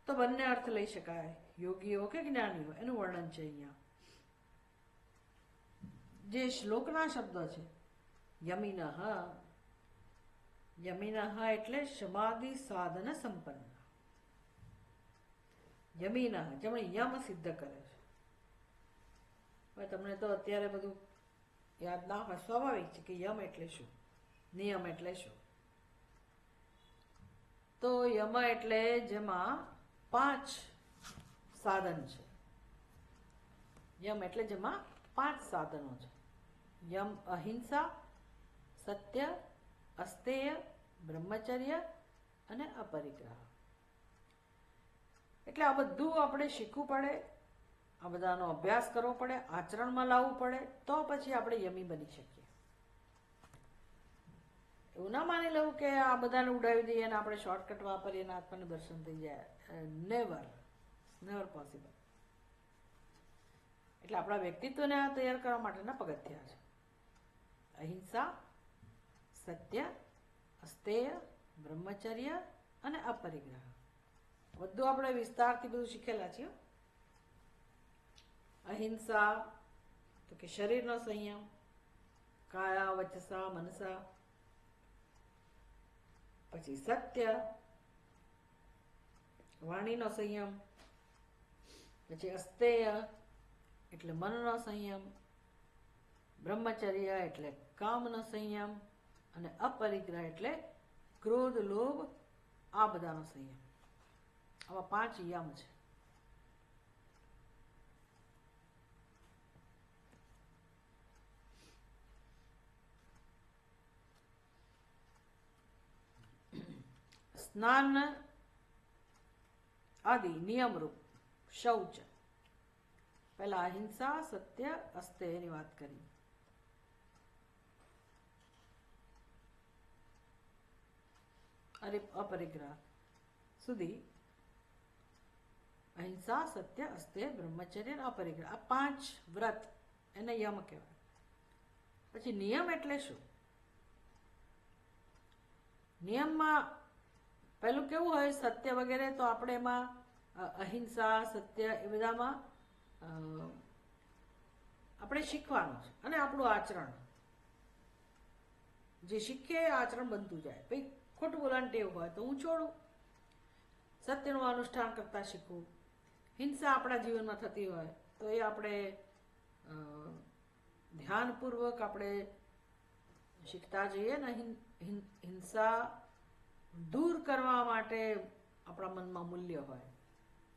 તો બંને અર્થ લઈ શકાય, યોગીઓ કે જ્ઞાનીઓ. એનું વર્ણન છે અહીંયા. જે શ્લોકના શબ્દો છે યમિનઃ, યમિનઃ એટલે સમાધિ સાધન સંપન્ન. યમિનઃ, જેમણે યમ સિદ્ધ કરે છે. હવે તમને તો અત્યારે બધું યાદ ના હોય, સ્વાભાવિક છે કે યમ એટલે શું, નિયમ એટલે શું. તો યમ એટલે જેમાં 5 સાધન છે. યમ એટલે જેમાં 5 સાધનો છે. યમ અહિંસા, સત્ય, અસ્તેય, બ્રહ્મચર્ય અને અપરિગ્રહ. એટલે આ બધું આપણે શીખવું પડે, આ બધાનો અભ્યાસ કરવો પડે, આચરણમાં લાવવું પડે, તો પછી આપણે યમી બની શકીએ. એવું ના માની લેવું કે આ બધાને ઉડાવી દઈએ અને આપણે શોર્ટકટ વાપરીએ અને આત્માનું દર્શન થઈ જાય. Never possible. એટલે આપણા વ્યક્તિત્વને તૈયાર કરવા માટેના પગથિયા છે. અહિંસા, સત્ય, અસ્તેય, બ્રહ્મચર્ય અને અપરિગ્રહ. બધું આપણે વિસ્તારથી બધું શીખેલા છીએ. અહિંસા તો કે શરીરનો સંયમ, કાયા વચસા મનસા. પછી સત્ય, વાણીનો સંયમ. પછી અસ્તેય એટલે મનનો સંયમ. બ્રહ્મચર્ય એટલે કામનો સંયમ. અને અપરિગ્રહ એટલે ક્રોધ, લોભ આ બધાનો સંયમ. આવા 5 યમ છે. સ્નાન આદિ નિયમરૂપ શૌચ. પહેલા અહિંસા, સત્ય, અસ્તેયની વાત કરી. અપરિગ્રહ સુધી અહિંસા, સત્ય, અસ્તેય, બ્રહ્મચર્ય, અપરિગ્રહ આ 5 વ્રત એને યમ કહેવાય. પછી નિયમ એટલે શું? નિયમમાં પેલું કેવું હોય, સત્ય વગેરે તો આપણે એમાં અહિંસા, સત્ય એ બધામાં આપણે શીખવાનું છે અને આપણું આચરણ જે શીખીએ આચરણ બનતું જાય. ભાઈ ખોટું બોલાણ ટેવ હોય તો હું છોડું, સત્યનું અનુષ્ઠાન કરતા શીખવું. હિંસા આપણા જીવનમાં થતી હોય તો એ આપણે ધ્યાનપૂર્વક આપણે શીખતા જઈએ ને. હિંસા દૂર કરવા માટે આપણા મનમાં મૂલ્ય હોય,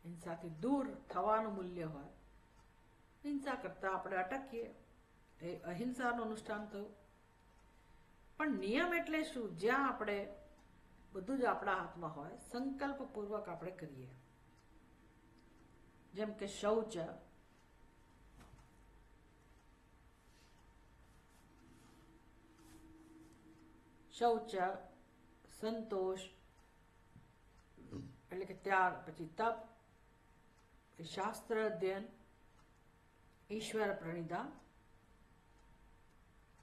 હિંસાથી દૂર થવાનું મૂલ્ય હોય. હિંસા કરતા આપણે અટકીએ, એ અહિંસાનું અનુષ્ઠાન થયું. પણ નિયમ એટલે શું? જ્યાં આપણે બધું જ આપણા હાથમાં હોય, સંકલ્પપૂર્વક આપણે કરીએ. જેમ કે શૌચ, સંતોષ એટલે કે ત્યાગ. પછી તપ, શાસ્ત્ર અધ્યયન, ઈશ્વર પ્રણિધાન.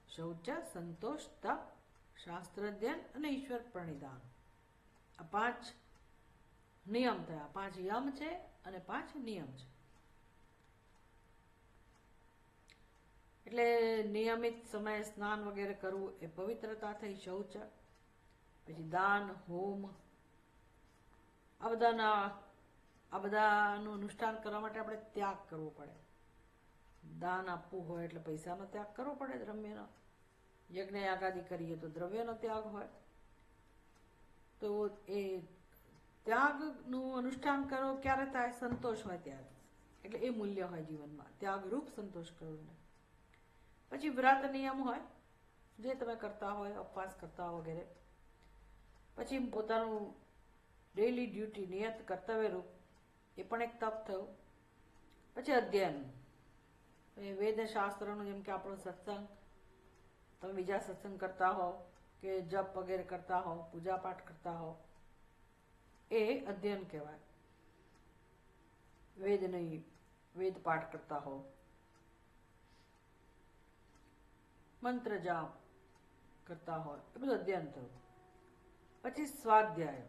શૌચ, સંતોષ, તપ, શાસ્ત્ર અધ્યયન અને ઈશ્વર પ્રણિધાન આ 5 નિયમ થયા. 5 યમ છે અને 5 નિયમ છે. એટલે નિયમિત સમયે સ્નાન વગેરે કરવું એ પવિત્રતા થઈ, શૌચ. પછી દાન, હોમ આ બધાનું અનુષ્ઠાન કરવા માટે આપણે ત્યાગ કરવો પડે. દાન આપવું હોય એટલે પૈસાનો ત્યાગ કરવો પડે, દ્રવ્યનો. યજ્ઞ યાગાદિ કરીએ તો દ્રવ્યનો ત્યાગ હોય. તો એ ત્યાગનું અનુષ્ઠાન કરો ક્યારે થાય? સંતોષ હોય ત્યારે. એટલે એ મૂલ્ય હોય જીવનમાં, ત્યાગરૂપ સંતોષ કરવું. પછી વ્રત નિયમ હોય જે તમે કરતા હોય, ઉપવાસ કરતા હોય વગેરે. પછી પોતાનું ડેઈલી ડ્યુટી, નિયત કર્તવ્યરૂપ, એ પણ એક તપ થયું. પછી અધ્યયન, વેદ શાસ્ત્રનું, જેમ કે આપણો સત્સંગ, તમે બીજા સત્સંગ કરતા હો કે જપ વગેરે કરતા હો, પૂજા પાઠ કરતા હો, એ અધ્યયન કહેવાય. વેદ પાઠ કરતા હો, મંત્ર જાપ કરતા હોય, એ બધું અધ્યયન થયું. પછી સ્વાધ્યાય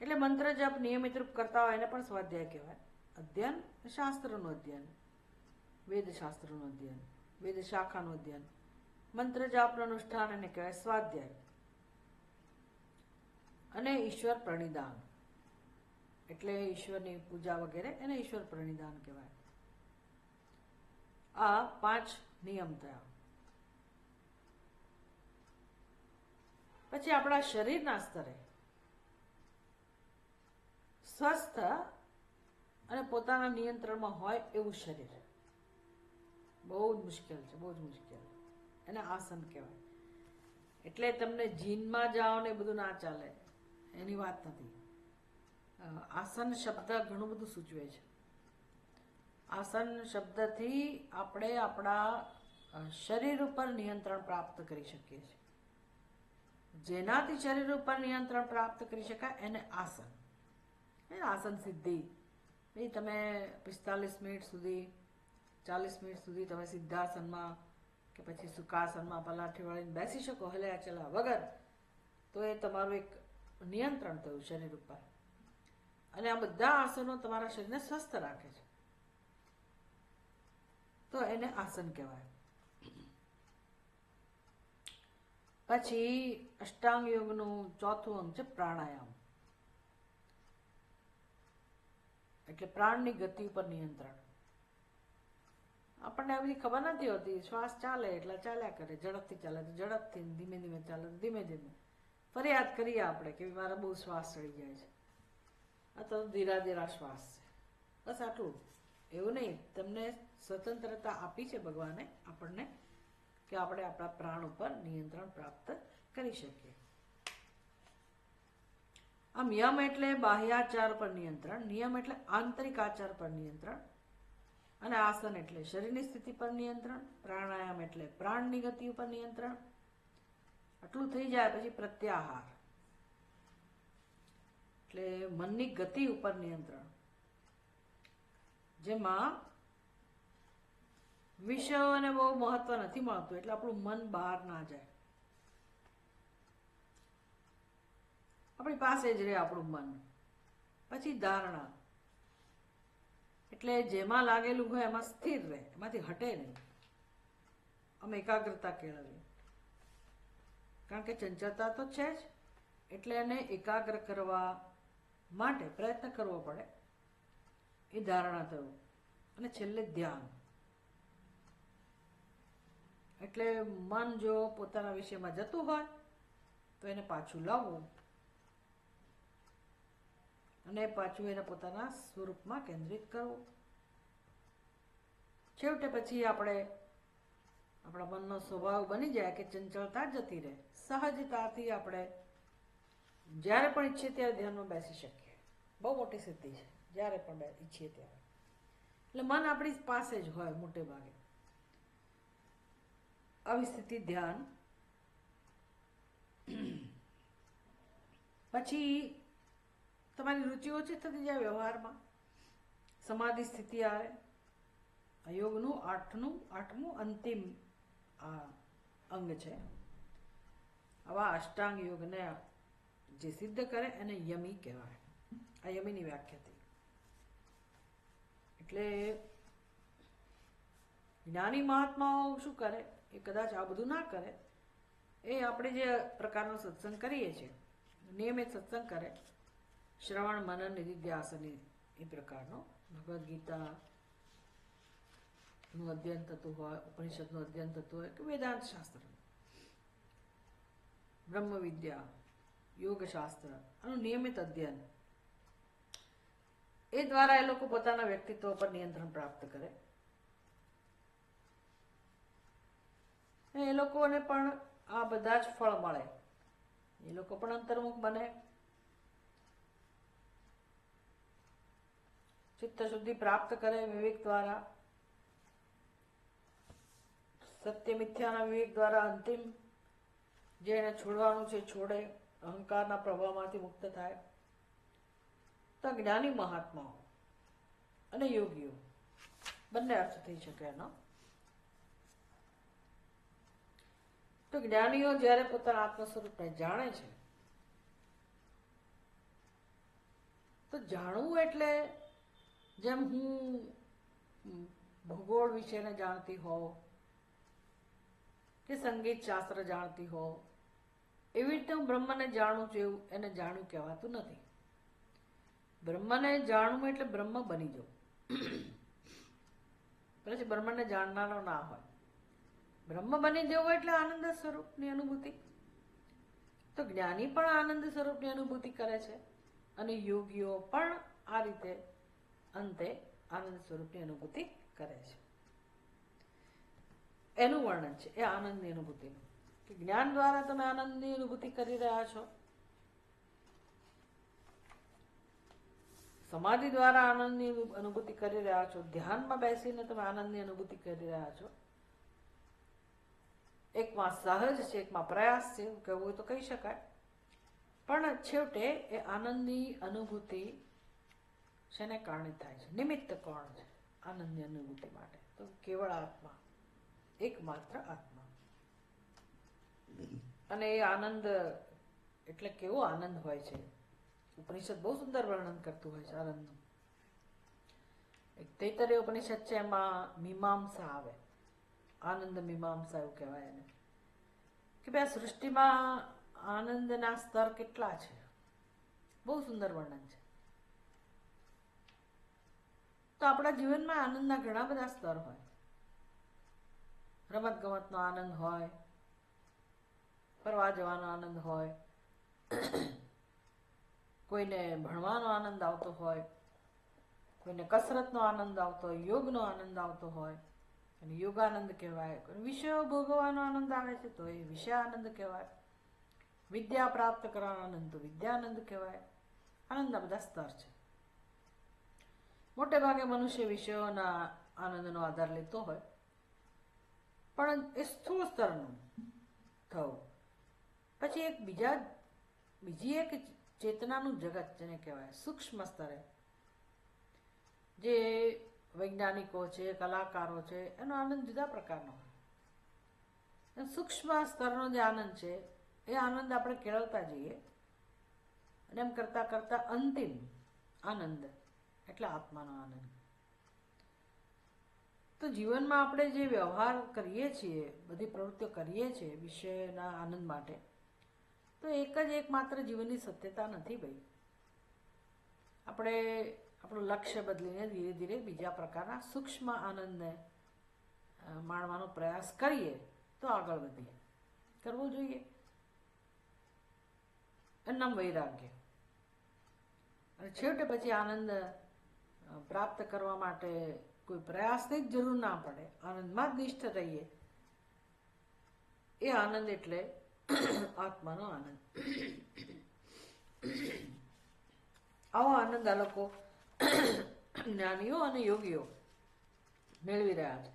એટલે મંત્ર જપ નિયમિત રૂપ કરતા હોય એને પણ સ્વાધ્યાય કહેવાય. અધ્યયન, શાસ્ત્રનું અધ્યયન, વેદ શાસ્ત્રનું અધ્યયન, વેદ શાખાનું અધ્યયન. મંત્ર જાપનું અનુષ્ઠાન એને કહેવાય સ્વાધ્યાય. અને ઈશ્વર પ્રણિધાન એટલે ઈશ્વરની પૂજા વગેરે એને ઈશ્વર પ્રણિધાન કહેવાય. આ 5 નિયમ થયા. પછી આપણા શરીરના સ્તરે સ્વસ્થ અને પોતાના નિયંત્રણમાં હોય એવું શરીર બહુ જ મુશ્કેલ છે, બહુ જ મુશ્કેલ. એને આસન કહેવાય. એટલે તમને જીનમાં જાઓ ને બધું ના ચાલે એની વાત નથી. આસન શબ્દ ઘણું બધું સૂચવે છે. આસન શબ્દથી આપણે આપણા શરીર ઉપર નિયંત્રણ પ્રાપ્ત કરી શકીએ છીએ. જેનાથી શરીર ઉપર નિયંત્રણ પ્રાપ્ત કરી શકાય એને આસન, આસન સિદ્ધિ. એ તમે 45 મિનિટ સુધી 40 મિનિટ સુધી તમે સિદ્ધાસનમાં કે પછી સુખાસનમાં પલાઠી વાળીને બેસી શકો હલ્યા ચલા વગર, તો એ તમારું એક નિયંત્રણ થયું શરીર ઉપર. અને આ બધા આસનો તમારા શરીરને સ્વસ્થ રાખે છે, તો એને આસન કહેવાય. પછી અષ્ટાંગ યોગનું ચોથું અંગ છે પ્રાણાયામ, એટલે પ્રાણની ગતિ ઉપર નિયંત્રણ. આપણને આ બધી ખબર નથી હોતી, શ્વાસ ચાલે એટલે ચાલ્યા કરે, ઝડપથી ચાલે તો ઝડપથી, ધીમે ધીમે ચાલે તો ધીમે ધીમે. ફરિયાદ કરીએ આપણે કે મારા બહુ શ્વાસ ચડી જાય છે, આ તો ધીરા ધીરા શ્વાસ છે, બસ આટલું. એવું નહીં, તમને સ્વતંત્રતા આપી છે ભગવાને આપણને કે આપણે આપણા પ્રાણ ઉપર નિયંત્રણ પ્રાપ્ત કરી શકીએ. આમ યમ એટલે બાહ્યાચાર પર નિયંત્રણ, નિયમ એટલે આંતરિક આચાર પર નિયંત્રણ, અને આસન એટલે શરીરની સ્થિતિ પર નિયંત્રણ, પ્રાણાયામ એટલે પ્રાણની ગતિ ઉપર નિયંત્રણ. આટલું થઈ જાય પછી પ્રત્યાહાર એટલે મનની ગતિ ઉપર નિયંત્રણ, જેમાં વિષયોને બહુ મહત્વ નથી મળતું એટલે આપણું મન બહાર ના જાય, આપણી પાસે જ રહે આપણું મન. પછી ધારણા એટલે જેમાં લાગેલું હોય એમાં સ્થિર રહે, એમાંથી હટે નહીં. અમે એકાગ્રતા કેળવીએ, કારણ કે ચંચળતા તો છે જ, એટલે એને એકાગ્ર કરવા માટે પ્રયત્ન કરવો પડે, એ ધારણા થયું. અને છેલ્લે ધ્યાન, એટલે મન જો પોતાના વિષયમાં જતું હોય તો એને પાછું લાવવું અને પાછું એને પોતાના સ્વરૂપમાં કેન્દ્રિત કરવું. છેવટે પછી આપણે આપણા મનનો સ્વભાવ બની જાય કે ચંચળતા જતી રહે, સહજતાથી આપણે જ્યારે પણ ઈચ્છીએ ત્યારે ધ્યાનમાં બેસી શકીએ. બહુ મોટી સિદ્ધિ છે, જ્યારે પણ ઈચ્છીએ ત્યારે. એટલે મન આપણી પાસે જ હોય મોટે ભાગે. આવી સ્થિતિ ધ્યાન. પછી તમારી રુચિ ઓછી થતી જાય વ્યવહારમાં, સમાધિ સ્થિતિ આવે. આ યોગનું આઠમું અંતિમ અંગ છે. આવા અષ્ટાંગ યોગને જે સિદ્ધ કરે એને યમી કહેવાય. આ યમીની વ્યાખ્યા થઈ. એટલે જ્ઞાની મહાત્માઓ શું કરે, એ કદાચ આ બધું ના કરે, એ આપણે જે પ્રકારનો સત્સંગ કરીએ છીએ, નિયમિત સત્સંગ કરે, શ્રવણ મનન નિધિધ્યાસન એ પ્રકારનો, ભગવદ્ ગીતા નું અધ્યયન થતું હોય, ઉપનિષદનું અધ્યયન થતું હોય કે વેદાંત શાસ્ત્ર, બ્રહ્મ વિદ્યા, યોગશાસ્ત્ર, આનું નિયમિત અધ્યયન, એ દ્વારા એ લોકો પોતાના વ્યક્તિત્વ પર નિયંત્રણ પ્રાપ્ત કરે. એ લોકોને પણ આ બધા જ ફળ મળે, એ લોકો પણ અંતર્મુખ બને, ચિત્ત શુદ્ધિ પ્રાપ્ત કરે વિવેક દ્વારા, સત્ય મિથ્યાના વિવેક દ્વારા અંતિમ જે એને છોડવાનું છે છોડે, અહંકારના પ્રભાવમાંથી મુક્ત થાય. તો જ્ઞાની મહાત્માઓ અને યોગીઓ બંને અર્થ થઈ શકે એનો. તો જ્ઞાનીઓ જ્યારે પોતાના આત્મ સ્વરૂપને જાણે છે, તો જાણવું એટલે જેમ હું ભૂગોળ વિશેને જાણતી હોઉં કે સંગીત શાસ્ત્ર જાણતી હોઉં, એવી રીતે હું બ્રહ્મને જાણું છું, એવું એને જાણ્યું કહેવાતું નથી. બ્રહ્મને જાણવું એટલે બ્રહ્મ બની જવું. પછી બ્રહ્મને જાણનારો ના હોય. બ્રહ્મ બની જવું એટલે આનંદ સ્વરૂપની અનુભૂતિ. તો જ્ઞાની પણ આનંદ સ્વરૂપની અનુભૂતિ કરે છે, અને યોગીઓ પણ આ રીતે અંતે આનંદ સ્વરૂપની અનુભૂતિ કરે છે. એનું વર્ણન છે એ આનંદની અનુભૂતિનું, કે જ્ઞાન દ્વારા તમે આનંદની અનુભૂતિ કરી રહ્યા છો, સમાધિ દ્વારા આનંદની અનુભૂતિ કરી રહ્યા છો, ધ્યાનમાં બેસીને તમે આનંદની અનુભૂતિ કરી રહ્યા છો, એકમાં સહજ છે, એકમાં પ્રયાસ છે, એવું કહેવું હોય તો કહી શકાય. પણ છેવટે એ આનંદની અનુભૂતિ શેને કારણે થાય છે? નિમિત્ત કોણ છે આનંદની અનુભૂતિ માટે? તો કેવળ આત્મા, એકમાત્ર આત્મા. અને એ આનંદ એટલે કેવો આનંદ હોય છે? ઉપનિષદ બહુ સુંદર વર્ણન કરતું હોય છે આનંદનું. એક તૈત્તરીય ઉપનિષદ છે, એમાં મીમાંસા આવે, આનંદ મીમાંસા એવું કહેવાય એને, કે ભાઈ આ સૃષ્ટિમાં આનંદના સ્તર કેટલા છે. બહુ સુંદર વર્ણન છે. તો આપણા જીવનમાં આનંદના ઘણા બધા સ્તર હોય. રમત ગમતનો આનંદ હોય, ફરવા જવાનો આનંદ હોય, કોઈને ભણવાનો આનંદ આવતો હોય, કોઈને કસરતનો આનંદ આવતો હોય, યોગનો આનંદ આવતો હોય, અને યોગાનંદ કહેવાય. વિષયો ભોગવવાનો આનંદ આવે છે તો એ વિષયાનંદ કહેવાય. વિદ્યા પ્રાપ્ત કરવાનો આનંદ તો વિદ્યાનંદ કહેવાય. આનંદના બધા સ્તર છે. મોટે ભાગે મનુષ્ય વિષયોના આનંદનો આધાર લેતો હોય, પણ એ સ્થૂળ સ્તરનું થવું. પછી એક બીજી એક ચેતનાનું જગત જેને કહેવાય સૂક્ષ્મ સ્તરે, જે વૈજ્ઞાનિકો છે, કલાકારો છે, એનો આનંદ જુદા પ્રકારનો હોય. સૂક્ષ્મ સ્તરનો જે આનંદ છે એ આનંદ આપણે કેળવતા જઈએ, અને એમ કરતાં કરતાં અંતિમ આનંદ એટલે આત્માનો આનંદ. તો જીવનમાં આપણે જે વ્યવહાર કરીએ છીએ, બધી પ્રવૃત્તિઓ કરીએ છીએ વિષયના આનંદ માટે, તો એકમાત્ર જીવનની સત્યતા નથી ભાઈ. આપણે આપણું લક્ષ્ય બદલીને ધીરે ધીરે બીજા પ્રકારના સૂક્ષ્મ આનંદને માણવાનો પ્રયાસ કરીએ તો આગળ વધીએ. કરવું જોઈએ. એનું નામ વૈરાગ્ય. અને છેવટે પછી આનંદ પ્રાપ્ત કરવા માટે કોઈ પ્રયાસની જ જરૂર ના પડે, આનંદમાં જ નિષ્ઠ રહીએ. એ આનંદ એટલે આત્માનો આનંદ. આવો આનંદ આ લોકો જ્ઞાનીઓ અને યોગીઓ મેળવી રહ્યા છે.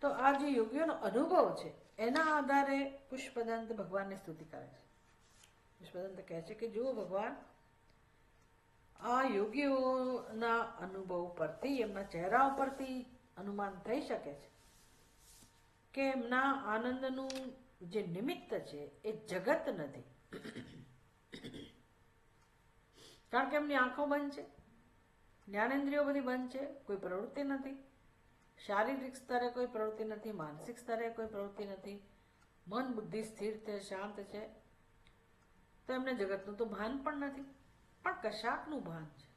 તો આ જે યોગીઓનો અનુભવ છે એના આધારે પુષ્પદંત ભગવાનની સ્તુતિ કરે છે. પુષ્પદંત કહે છે કે જુઓ ભગવાન, આ યોગીઓના અનુભવ પરથી, એમના ચહેરા પરથી અનુમાન થઈ શકે છે કે એમના આનંદનું જે નિમિત્ત છે એ જગત નથી. કારણ કે એમની આંખો બંધ છે, જ્ઞાનેન્દ્રિયો બધી બંધ છે, કોઈ પ્રવૃત્તિ નથી, શારીરિક સ્તરે કોઈ પ્રવૃત્તિ નથી, માનસિક સ્તરે કોઈ પ્રવૃત્તિ નથી, મન બુદ્ધિ સ્થિર છે, શાંત છે. તો એમને જગતનું તો ભાન પણ નથી, પણ કશાકનું ભાન છે.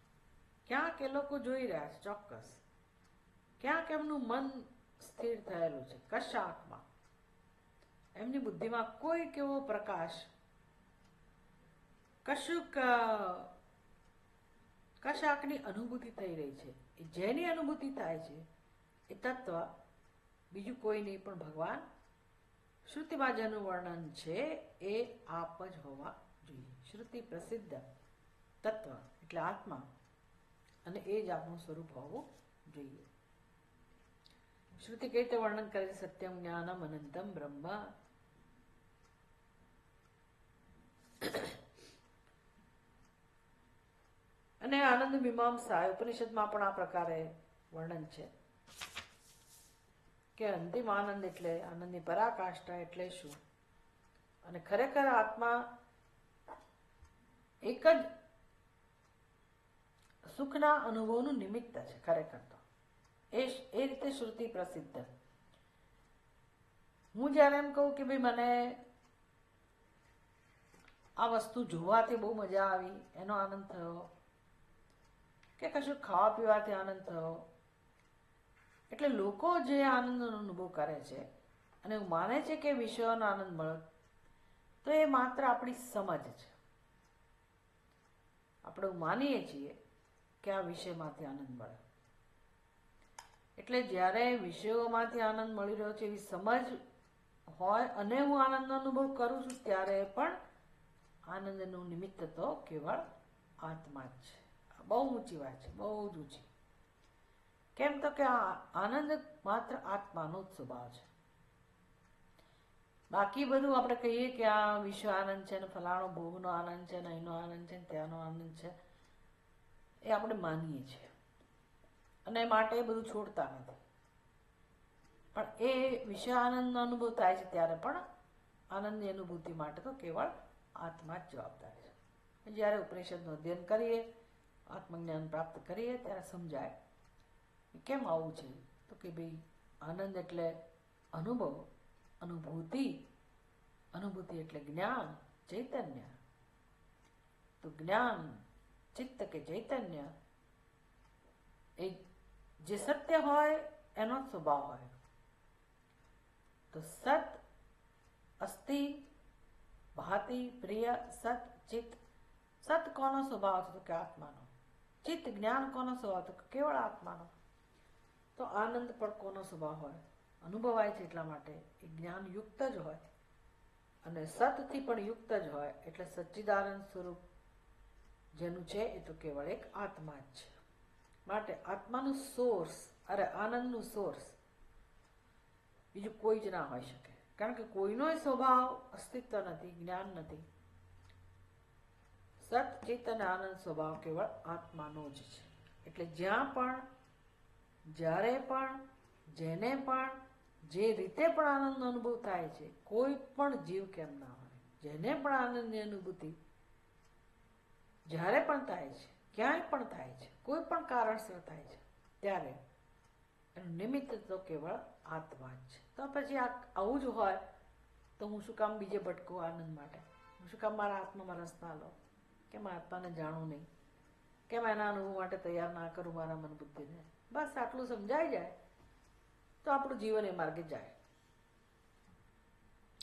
ક્યાંક એ લોકો જોઈ રહ્યા છે, ચોક્કસ ક્યાંક એમનું મન સ્થિર થયેલું છે, કશાકમાં. એમની બુદ્ધિમાં કોઈક એવો પ્રકાશ, કશાકની અનુભૂતિ થઈ રહી છે. એ જેની અનુભૂતિ થાય છે એ તત્વ બીજું કોઈ નહીં પણ ભગવાન, શ્રુતિમાં જેનું વર્ણન છે એ આપ જ હોવા જોઈએ. શ્રુતિ પ્રસિદ્ધ તત્વ એટલે આત્મા, અને એ જ આપણું સ્વરૂપ હોવું જોઈએ. શ્રુતિ કઈ રીતે વર્ણન કરે છે? સત્યમ જ્ઞાનમ અનંતમ બ્રહ્મ. અને આનંદ મીમાંસા ઉપનિષદમાં પણ આ પ્રકારે વર્ણન છે કે અંતિમ આનંદ એટલે આનંદની પરાકાષ્ઠા એટલે શું? અને ખરેખર આત્મા એક જ સુખના અનુભવનું નિમિત્ત છે. ખરેખર તો એ રીતે શ્રુતિ પ્રસિદ્ધ. હું જ્યારે એમ કહું કે ભાઈ મને આ વસ્તુ જોવાથી બહુ મજા આવી, એનો આનંદ થયો, કે કશું ખાવા પીવાથી આનંદ થયો, એટલે લોકો જે આનંદનો અનુભવ કરે છે અને એવું માને છે કે વિષયોનો આનંદ મળે, તો એ માત્ર આપણી સમજ છે. આપણે માનીએ છીએ કે આ વિષયમાંથી આનંદ મળે. એટલે જ્યારે વિષયોમાંથી આનંદ મળી રહ્યો છે એવી સમજ હોય અને હું આનંદનો અનુભવ કરું છું, ત્યારે પણ આનંદનું નિમિત્ત તો કેવળ આત્મા જ છે. બહુ ઊંચી વાત છે, બહુ જ ઊંચી. કેમ તો કે આ આનંદ માત્ર આત્માનો જ સ્વભાવ છે. બાકી બધું આપણે કહીએ કે આ વિશ્વ આનંદ છે ને ફલાણો ભોગનો આનંદ છે ને અહીંનો આનંદ છે ને ત્યાંનો આનંદ છે, એ આપણે માનીએ છીએ અને એ માટે એ બધું છોડતા નથી. પણ એ વિષય આનંદનો અનુભવ થાય છે ત્યારે પણ આનંદની અનુભૂતિ માટે તો કેવળ આત્મા જ જવાબદાર છે. જ્યારે ઉપનિષદનું અધ્યયન કરીએ, આત્મજ્ઞાન પ્રાપ્ત કરીએ ત્યારે સમજાય કે કેમ આવું છે. તો કે ભાઈ આનંદ એટલે અનુભવ, અનુભૂતિ, અનુભૂતિ એટલે જ્ઞાન, ચૈતન્ય. તો જ્ઞાન, ચિત્ત કે ચૈતન્ય એ જે સત્ય હોય એનો જ સ્વભાવ હોય. તો સત, અસ્થિ, ભાતિ, પ્રિય, સત, ચિત્ત. સત કોનો સ્વભાવ છે? તો કે આત્માનો. ચિત્ત, જ્ઞાન કોનો સ્વભાવ? તો કે કેવળ આત્માનો. તો આનંદ પણ કોનો સ્વભાવ હોય? અનુભવાય છે એટલા માટે એ જ્ઞાન યુક્ત જ હોય અને સતથી પણ યુક્ત જ હોય. એટલે સચ્ચિદાનંદ સ્વરૂપ જેનું છે એ તો કેવળ એક આત્મા જ છે. માટે આત્માનું સોર્સ, અરે આનંદનું સોર્સ બીજું કોઈ જ ના હોઈ શકે. કારણ કે કોઈનો સ્વભાવ અસ્તિત્વ નથી, જ્ઞાન નથી. સત, ચિત્ત અને આનંદ સ્વભાવ કેવળ આત્માનો જ છે. એટલે જ્યાં પણ, જ્યારે પણ, જેને પણ, જે રીતે પણ આનંદનો અનુભવ થાય છે, કોઈ પણ જીવ કેમ ના હોય, જેને પણ આનંદની અનુભૂતિ જ્યારે પણ થાય છે, ક્યાંય પણ થાય છે, કોઈ પણ કારણસર થાય છે, ત્યારે એનું નિમિત્ત તો કેવળ આત્મા જ છે. તો પછી આવું જ હોય તો હું શું કામ બીજે ભટકું આનંદ માટે? હું શું કામ મારા આત્મામાં રસ ના લો? કેમ આત્માને જાણું નહીં? કેમ એના અનુભવ માટે તૈયાર ના કરું મારા મન બુદ્ધિને? બસ આટલું સમજાઈ જાય તો આપણું જીવન એ માર્ગે જાય.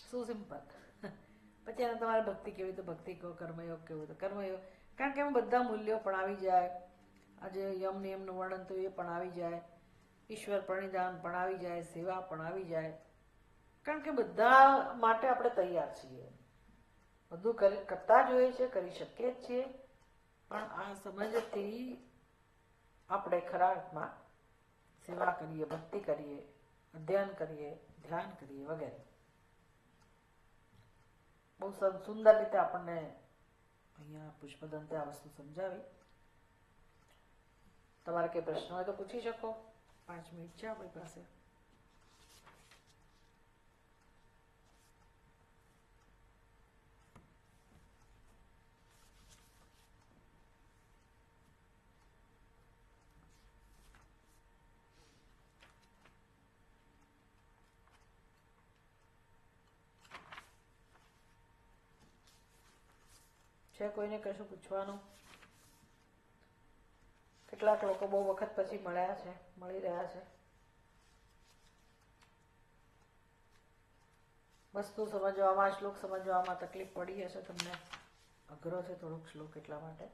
શું સિમ્પલ. પછી એને તમારે ભક્તિ કેવી તો ભક્તિ કહો, કર્મયોગ કેવું તો કર્મયોગ. કારણ કે એમાં બધા મૂલ્યો પણ આવી જાય. આજે યમ નિયમનું વર્ણન તો એ પણ આવી જાય, ઈશ્વર પ્રણિધાન પણ આવી જાય, સેવા પણ આવી જાય. કારણ કે બધા માટે આપણે તૈયાર છીએ, બધું કરતા જ હોઈએ છીએ, કરી શકીએ જ છીએ. પણ આ સમજથી આપણે ખરા અર્થમાં સેવા કરીએ, ભક્તિ કરીએ, અધ્યયન કરીએ, ધ્યાન કરીએ વગેરે. બહુ સુંદર રીતે આપણને અહીંયા પુષ્પદંતે આ વસ્તુ સમજાવી. તમારે કંઈ પ્રશ્ન હોય તો પૂછી શકો. 5 મિનિટ છે આપણી પાસે. છે કોઈને કશું પૂછવાનું? કેટલાક લોકો બહુ વખત પછી મળ્યા છે, મળી રહ્યા છે. વસ્તુ સમજવામાં, શ્લોક સમજવામાં તકલીફ પડી હશે તમને. અઘરો છે થોડોક શ્લોક એટલા માટે.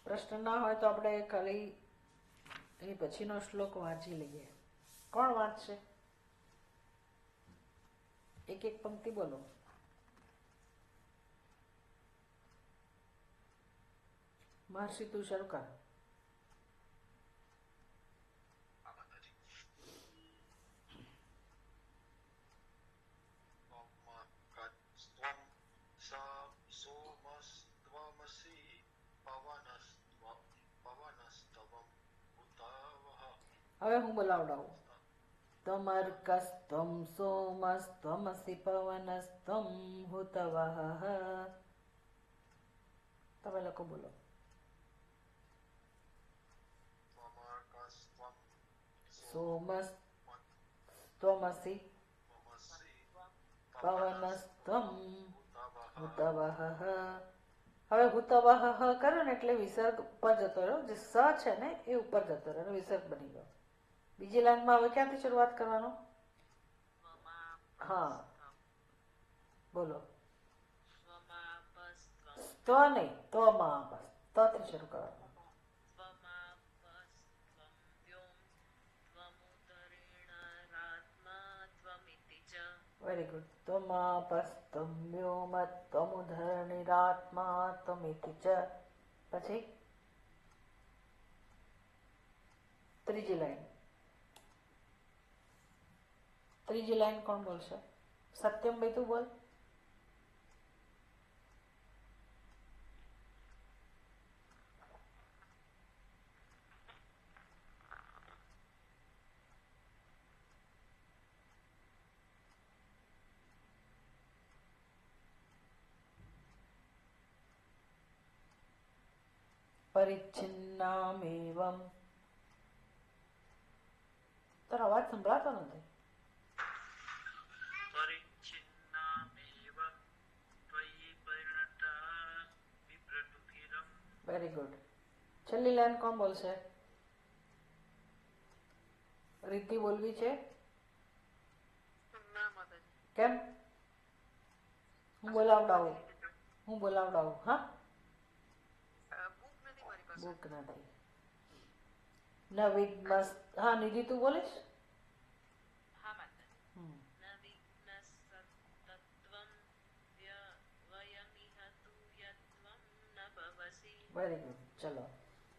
પ્રશ્ન ના હોય તો આપણે ખાલી એની પછીનો શ્લોક વાંચી લઈએ. કોણ વાંચશે? એક એક પંક્તિ બોલો. મહર્ષિ તું શરૂ કર. હવે હું બોલાવડાવું. તમર્કસ્ત્વમ સોમસ્ત્વમસી પવનસ્ત્વમ હુતવઃ. તમે લોકો બોલો. સોમસ્ત્વમસી પવનસ્ત્વમ હુતવઃ. હવે હુતવઃ કરો ને એટલે વિસર્ગ ઉપર જતો રહ્યો. જે સ છે ને એ ઉપર જતો રહ્યો, વિસર્ગ બની ગયો. બીજી લાઈનમાં હવે ક્યાંથી શરૂઆત કરવાનો? હા બોલો. તો નહીં, તો માં બસ તથી શરૂ કરવાનું. Very good. ત્વમાપસ્ત્વમ વ્યોમ ત્વમુધરણિરાત્મા ત્વમિતિ ચ. પછી ત્રીજી લાઈન કોણ બોલશે? સત્યમ ભાઈ તું બોલ. પરિચ્છિન્નામેવમ. તારો અવાજ સંભળાતો નથી. પરિચ્છિન્નામેવં ત્વયિ પરિણતા વિપ્રટુકિરં. Very good. છેલ્લી લાઈન કોણ બોલશે? રીતિ બોલવી છે? કેમ? હું બોલાવડાવું. હા, બુક નથી. નવીન મસ્ત. હા નિધિ તું બોલીશ? Very good. ચલો,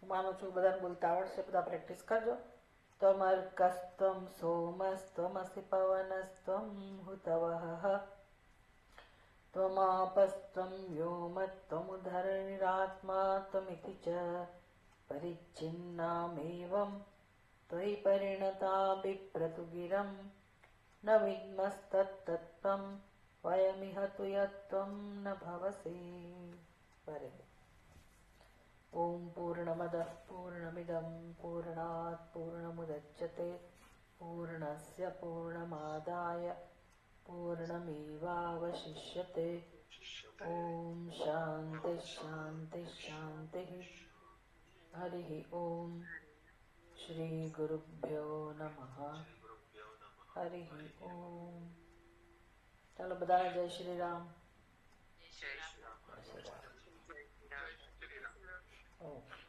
હું માનું છું બધાને બોલતા આવડશે. બધા પ્રેક્ટિસ કરજો. તમર્કસ્ત્વમ સોમસ્ત્વમસી પવનસ્ત્વમ હુતવઃ ત્વમાપસ્ત્વમ વ્યોમત્વમુધરણીરાત્મા ત્વમિતિ ચ પરિચ્છિન્નામેવં ત્વયિ પરિણતા બિભ્રતુ ગિરં ન વિદ્મಸ್ತત્તત્ત્વં વયમિહ તુ યત્ત્વં ન ભવસી. Very good. ઓમ પૂર્ણમદઃ પૂર્ણમિદં પૂર્ણાત પૂર્ણમુદચ્યતે પૂર્ણસ્ય પૂર્ણમાદાય પૂર્ણમેવાવશિષ્યતે. ઓમ શાંતિ શાંતિ શાંતિ. હરિ ઓમ. શ્રી ગુરુભ્યો નમઃ. હરિ ઓમ. ચાલો બધાને જય શ્રી રામ. જય શ્રી રામ. ઓકે.